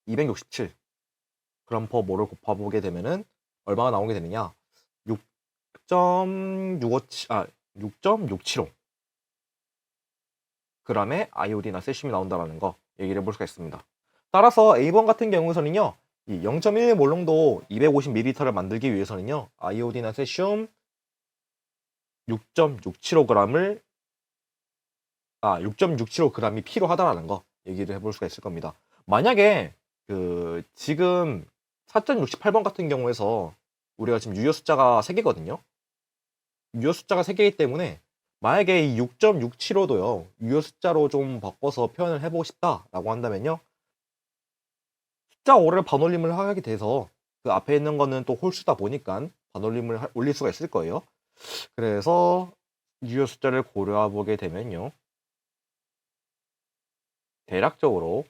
267g/몰을 곱해보게 되면은 얼마가 나오게 되느냐? 6.675g의 아이오디나 세슘이 나온다는 거 얘기를 해볼 수가 있습니다. 따라서 A번 같은 경우에는요, 이 0.11몰롱도 250ml를 만들기 위해서는요, 아이오디나 세슘 6.675g이 필요하다라는 거 얘기를 해볼 수가 있을 겁니다. 만약에 지금 4.68번 같은 경우에서 우리가 지금 유효 숫자가 3개거든요. 유효 숫자가 3개이기 때문에 만약에 이 6.675도요, 유효 숫자로 좀 바꿔서 표현을 해보고 싶다라고 한다면요, 숫자 5를 반올림을 하게 돼서 그 앞에 있는 거는 또 홀수다 보니까 반올림을 올릴 수가 있을 거예요. 그래서 유효 숫자를 고려해 보게 되면요, 대략적으로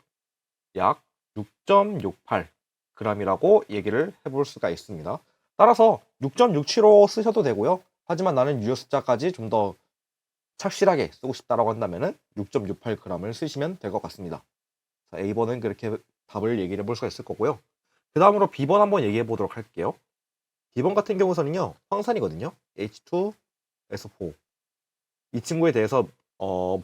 약 6.68g이라고 얘기를 해볼 수가 있습니다. 따라서 6.675 쓰셔도 되고요. 하지만 나는 유효 숫자까지 좀 더 착실하게 쓰고 싶다라고 한다면은 6.68g을 쓰시면 될 것 같습니다. 자, A번은 그렇게 답을 얘기를 해볼 수가 있을 거고요. 그 다음으로 B번 한번 얘기해 보도록 할게요. B번 같은 경우에는요, 황산이거든요. H2SO4. 이 친구에 대해서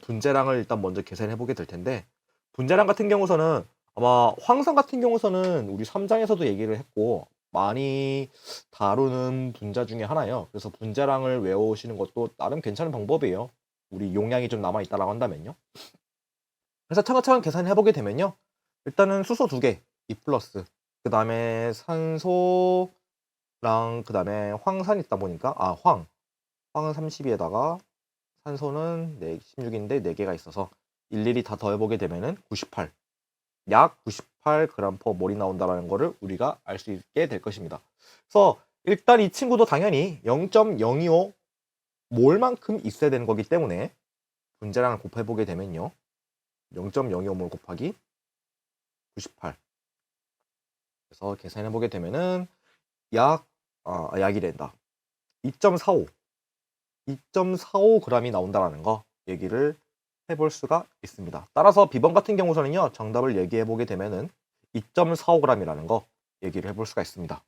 분자량을 일단 먼저 계산해 보게 될 텐데, 분자량 같은 경우서는 아마 황산 같은 경우서는 우리 3장에서도 얘기를 했고 많이 다루는 분자 중에 하나예요. 그래서 분자량을 외우시는 것도 나름 괜찮은 방법이에요. 우리 용량이 좀 남아 있다라고 한다면요. 그래서 차근차근 계산해 보게 되면요, 일단은 수소 2개 2 플러스, 그 다음에 산소랑 그 다음에 황산 있다 보니까 황은 32에다가 산소는 16인데 4개가 있어서 일일이 다 더해보게 되면은 98, 약 98g/몰이 나온다는 거를 우리가 알 수 있게 될 것입니다. 그래서 일단 이 친구도 당연히 0.025몰만큼 있어야 되는 거기 때문에 분자량을 곱해보게 되면요, 0.025몰 곱하기 98, 그래서 계산해보게 되면은 약이 된다. 2.45g이 나온다는 거 얘기를 해볼 수가 있습니다. 따라서 B번 같은 경우서는요, 정답을 얘기해 보게 되면은 2.45g이라는 거 얘기를 해볼 수가 있습니다.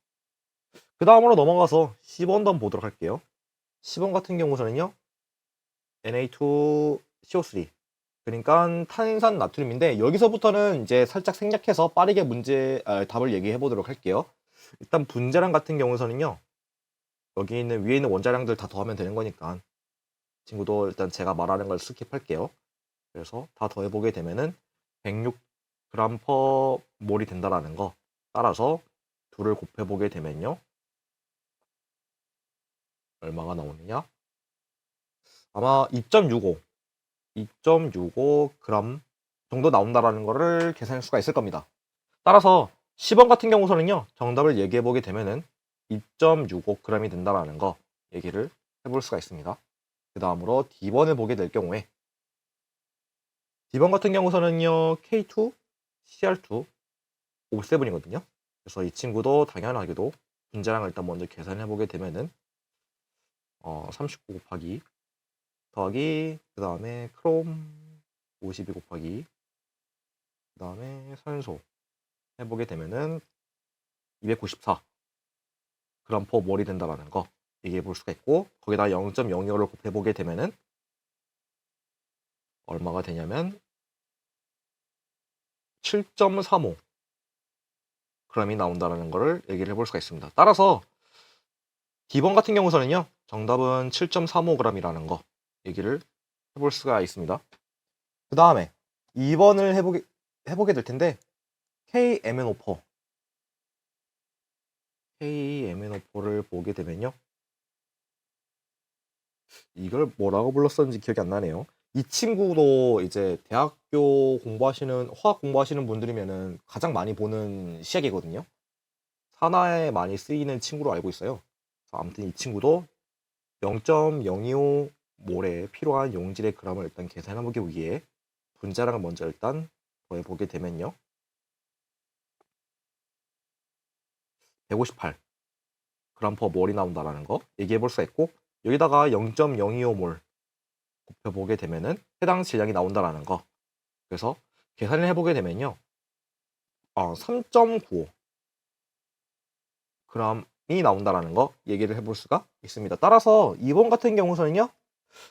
그 다음으로 넘어가서 C번도 한번 보도록 할게요. C번 같은 경우서는요, Na2CO3, 그러니까 탄산 나트륨인데, 여기서부터는 이제 살짝 생략해서 빠르게 답을 얘기해 보도록 할게요. 일단 분자량 같은 경우서는요, 여기 있는 위에 있는 원자량들 다 더하면 되는 거니까 친구도 일단 제가 말하는 걸 스킵할게요. 그래서 다 더해보게 되면은 106g/몰이 된다라는 거. 따라서 둘을 곱해보게 되면요, 얼마가 나오느냐? 아마 2.65g 정도 나온다라는 거를 계산할 수가 있을 겁니다. 따라서 10번 같은 경우서는요, 정답을 얘기해보게 되면은 2.65g이 된다라는 거 얘기를 해볼 수가 있습니다. 그 다음으로 D번을 보게 될 경우에, D번 같은 경우서는요, K2, CR2, O7이거든요. 그래서 이 친구도 당연하게도 분자량을 일단 먼저 계산해 보게 되면은 39 곱하기 더하기 그 다음에 크롬 52 곱하기 그 다음에 산소 해보게 되면은 294g/몰이 된다라는 거 얘기해 볼 수가 있고, 거기다 0.05를 곱해 보게 되면은 얼마가 되냐면 7.35g이 나온다라는 거를 얘기를 해볼 수가 있습니다. 따라서 B번 같은 경우서는요. 정답은 7.35g이라는 거 얘기를 해볼 수가 있습니다. 그 다음에 2번을 해보게 될 텐데 KMNO4를 보게 되면요. 이걸 뭐라고 불렀었는지 기억이 안 나네요. 이 친구도 이제 대학교 공부하시는 화학 공부하시는 분들이면은 가장 많이 보는 시약이거든요. 산화에 많이 쓰이는 친구로 알고 있어요. 아무튼 이 친구도 0.025 몰에 필요한 용질의 그램을 일단 계산해보기 위해 분자량을 먼저 일단 더해보게 되면요. 158 그램 퍼 몰이 나온다라는 거 얘기해볼 수가 있고, 여기다가 0.025 몰 곱해보게 되면은 해당 질량이 나온다라는 거. 그래서 계산을 해보게 되면요. 3.95 g이 나온다라는 거 얘기를 해볼 수가 있습니다. 따라서 2번 같은 경우서는요.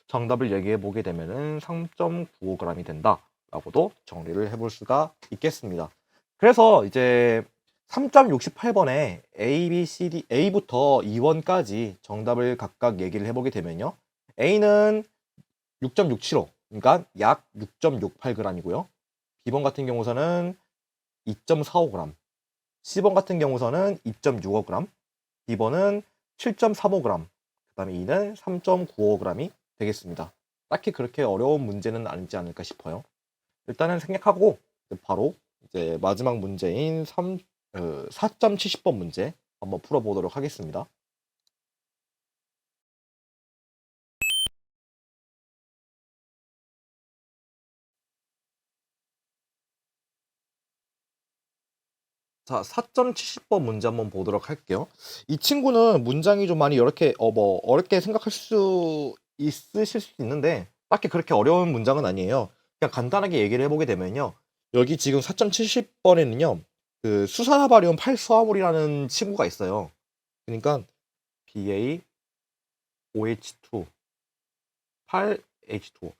정답을 얘기해 보게 되면은 3.95g이 된다라고도 정리를 해볼 수가 있겠습니다. 그래서 이제 3.68번에 A, B, C, D, A부터 2번까지 정답을 각각 얘기를 해보게 되면요. A는 6.675, 그러니까 약 6.68g이고요. B번 같은 경우서는 2.45g, C번 같은 경우서는 2.65g, D번은 7.35g, 그 다음에 E는 3.95g이 되겠습니다. 딱히 그렇게 어려운 문제는 아니지 않을까 싶어요. 일단은 생략하고 바로 이제 마지막 문제인 4.70번 문제 한번 풀어보도록 하겠습니다. 자, 4.70번 문제 한번 보도록 할게요. 이 친구는 문장이 좀 많이 이렇게 어렵게 생각할 수 있으실 수도 있는데 딱히 그렇게 어려운 문장은 아니에요. 그냥 간단하게 얘기를 해보게 되면요. 여기 지금 4.70번에는요. 그 수산화바리움 8수화물이라는 친구가 있어요. 그러니까 BaOH2 8H2O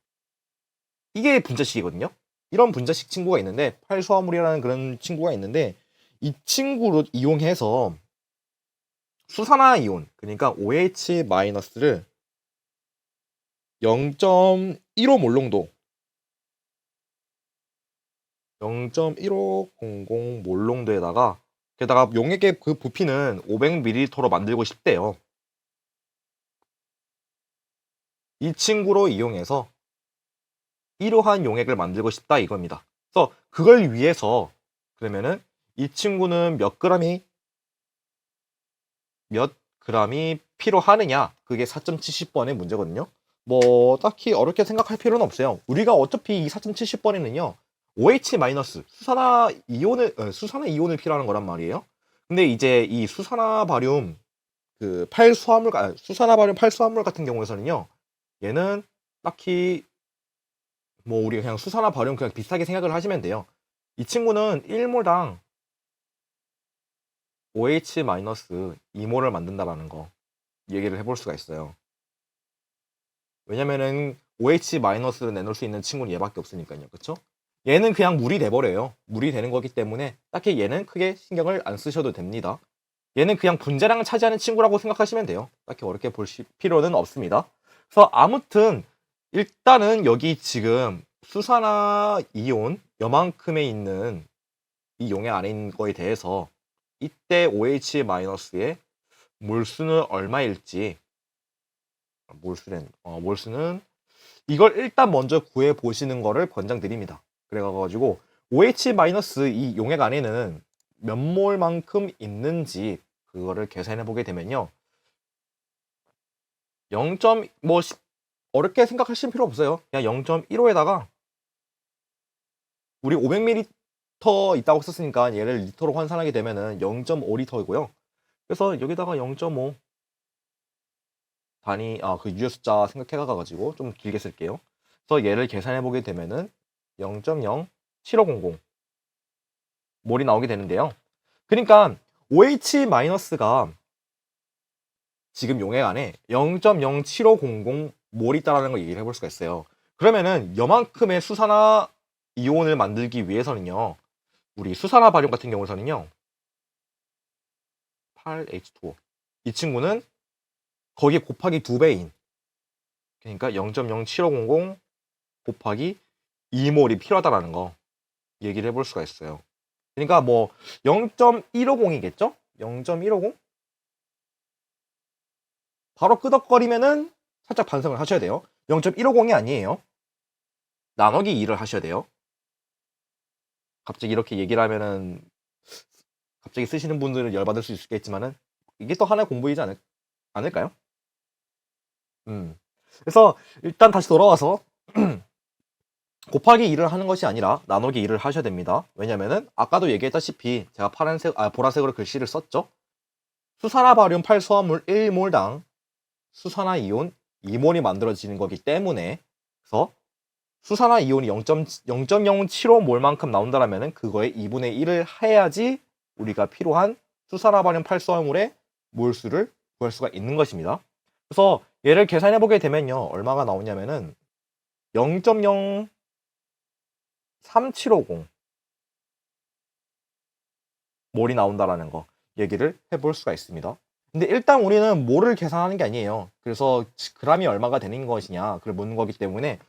이게 분자식이거든요. 이런 분자식 친구가 있는데 8수화물이라는 그런 친구가 있는데 이 친구를 이용해서 수산화 이온, 그러니까 OH-를 0.15 몰롱도 0.1500 몰롱도에다가 게다가 용액의 그 부피는 500ml로 만들고 싶대요. 이 친구로 이용해서 이러한 용액을 만들고 싶다 이겁니다. 그래서 그걸 위해서 그러면은 이 친구는 몇 g이 필요하느냐, 그게 4.70번의 문제거든요. 뭐 딱히 어렵게 생각할 필요는 없어요. 우리가 어차피 이 4.70번에는요 OH- 수산화 이온을 필요하는 거란 말이에요. 근데 이제 이 수산화 바륨 그 수산화 바륨 8수화물 같은 경우에서는요, 얘는 딱히 뭐 우리가 그냥 수산화 바륨 그냥 비슷하게 생각을 하시면 돼요. 이 친구는 1몰당 OH-2몰을 만든다라는 거 얘기를 해볼 수가 있어요. 왜냐면은 OH-를 내놓을 수 있는 친구는 얘밖에 없으니까요. 그쵸? 얘는 그냥 물이 돼버려요. 물이 되는 거기 때문에 딱히 얘는 크게 신경을 안 쓰셔도 됩니다. 얘는 그냥 분자량을 차지하는 친구라고 생각하시면 돼요. 딱히 어렵게 볼 필요는 없습니다. 그래서 아무튼 일단은 여기 지금 수산화 이온 요만큼에 있는 이 용액 안에 있는 거에 대해서 이때 OH-의 몰수는 얼마일지, 몰수는 이걸 일단 먼저 구해 보시는 거를 권장드립니다. 그래가지고 OH- 이 용액 안에는 몇 몰만큼 있는지 그거를 계산해 보게 되면요. 0. 어렵게 생각하실 필요 없어요. 그냥 0.15에다가 우리 500ml 있다고 썼으니까 얘를 리터로 환산하게 되면은 0.5리터이고요. 그래서 여기다가 0.5 단위 그 유효 숫자 생각해가지고 좀 길게 쓸게요. 그래서 얘를 계산해 보게 되면은 0.07500 몰이 나오게 되는데요. 그러니까 OH-가 지금 용액 안에 0.07500 몰이 있다라는 걸 얘기를 해볼 수가 있어요. 그러면은 요만큼의 수산화 이온을 만들기 위해서는요, 우리 수산화 바륨 같은 경우에서는요 8H2O 이 친구는 거기에 곱하기 2배인, 그러니까 0.07500 곱하기 2몰이 필요하다라는 거 얘기를 해볼 수가 있어요. 그러니까 뭐 0.150이겠죠? 0.150? 바로 끄덕거리면은 살짝 반성을 하셔야 돼요. 0.150이 아니에요. 나누기 2를 하셔야 돼요. 갑자기 이렇게 얘기를 하면은 갑자기 쓰시는 분들은 열받을 수 있겠지만은 이게 또 하나의 공부이지 않을까요? 그래서 일단 다시 돌아와서 곱하기 2를 하는 것이 아니라 나누기 2를 하셔야 됩니다. 왜냐면은 아까도 얘기했다시피 제가 보라색으로 글씨를 썼죠. 수산화바륨 8수화물 1몰당 수산화 이온 2몰이 만들어지는 거기 때문에, 그래서 수산화 이온이 0.075몰만큼 나온다라면은 그거의 2분의 1을 해야지 우리가 필요한 수산화바륨 8수화물의 몰수를 구할 수가 있는 것입니다. 그래서 얘를 계산해 보게 되면요, 얼마가 나오냐면은 0.03750 몰이 나온다라는 거 얘기를 해볼 수가 있습니다. 근데 일단 우리는 몰을 계산하는 게 아니에요. 그래서 그람이 얼마가 되는 것이냐 그걸 묻는 거기 때문에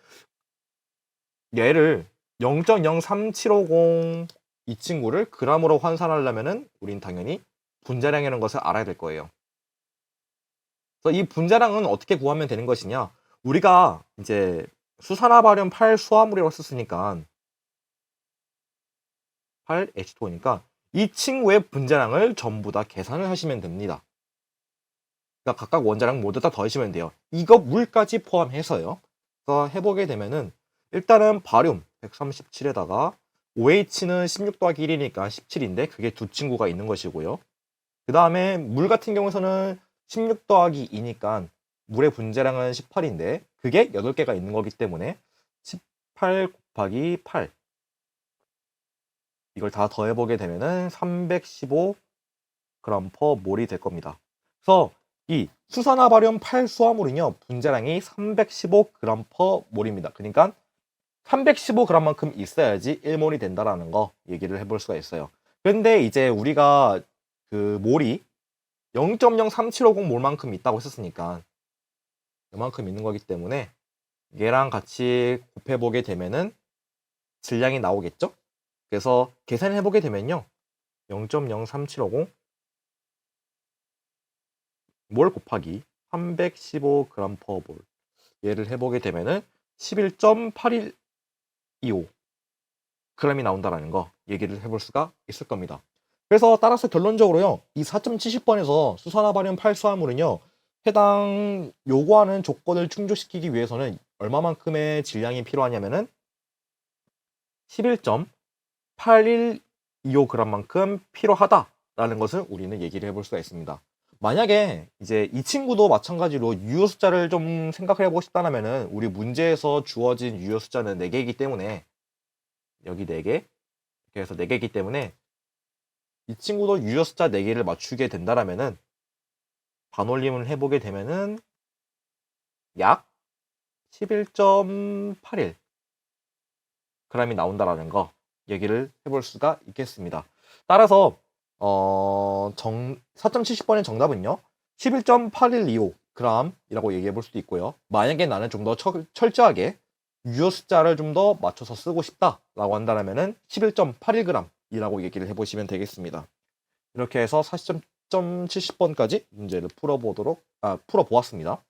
얘를 0.03750 이 친구를 그람으로 환산하려면은 우린 당연히 분자량이라는 것을 알아야 될 거예요. 그래서 이 분자량은 어떻게 구하면 되는 것이냐, 우리가 이제 수산화바륨 8수화물이라고 썼으니까 8H2O니까 이 친구의 분자량을 전부 다 계산을 하시면 됩니다. 그러니까 각각 원자량 모두 다 더하시면 돼요. 이거 물까지 포함해서요. 그래서 해보게 되면은 일단은 바륨 137에다가 OH는 16 더하기 1이니까 17인데 그게 두 친구가 있는 것이고요. 그 다음에 물 같은 경우에서는 16 더하기 2니까 물의 분자량은 18인데 그게 8개가 있는 거기 때문에 18 곱하기 8 이걸 다 더해보게 되면은 315g per 몰이 될 겁니다. 그래서 이 수산화바륨 8수화물은요 분자량이 315g per 몰입니다. 그러니까 315g만큼 있어야지 1몰이 된다라는 거 얘기를 해볼 수가 있어요. 그런데 이제 우리가 그 몰이 0.03750 몰만큼 있다고 했었으니까 이만큼 있는 거기 때문에 얘랑 같이 곱해보게 되면은 질량이 나오겠죠? 그래서 계산해 보게 되면요 0.03750 몰 곱하기 315g per 몰 얘를 해보게 되면은 11.8125 g이 나온다라는 거 얘기를 해볼 수가 있을 겁니다. 그래서 따라서 결론적으로요 이 4.70번에서 수산화바륨 8수화물은요 해당 요구하는 조건을 충족시키기 위해서는 얼마만큼의 질량이 필요하냐면은 11.8125g만큼 필요하다라는 것을 우리는 얘기를 해볼 수가 있습니다. 만약에 이제 이 친구도 마찬가지로 유효 숫자를 좀 생각해 보고 싶다면은 우리 문제에서 주어진 유효 숫자는 4개이기 때문에 여기 4개 이렇게 해서 4개이기 때문에 이 친구도 유효 숫자 4개를 맞추게 된다라면은 반올림을 해보게 되면은 약 11.81 g이 나온다라는 거 얘기를 해볼 수가 있겠습니다. 따라서 4.70번의 정답은요 11.8125 g이라고 얘기해 볼 수도 있고요. 만약에 나는 좀 더 철저하게 유효 숫자를 좀 더 맞춰서 쓰고 싶다라고 한다면은 11.81g 이라고 얘기를 해보시면 되겠습니다. 이렇게 해서 40.70번까지 문제를 풀어보았습니다.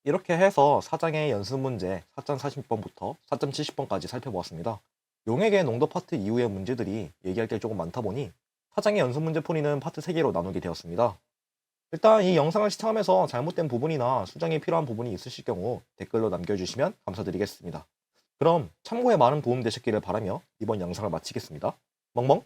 이렇게 해서 4장의 연습 문제 4.40번부터 4.70번까지 살펴보았습니다. 용액의 농도 파트 이후의 문제들이 얘기할 게 조금 많다 보니 4장의 연습 문제 풀이는 파트 3개로 나누게 되었습니다. 일단 이 영상을 시청하면서 잘못된 부분이나 수정이 필요한 부분이 있으실 경우 댓글로 남겨주시면 감사드리겠습니다. 그럼 참고에 많은 도움 되셨기를 바라며 이번 영상을 마치겠습니다. 멍멍!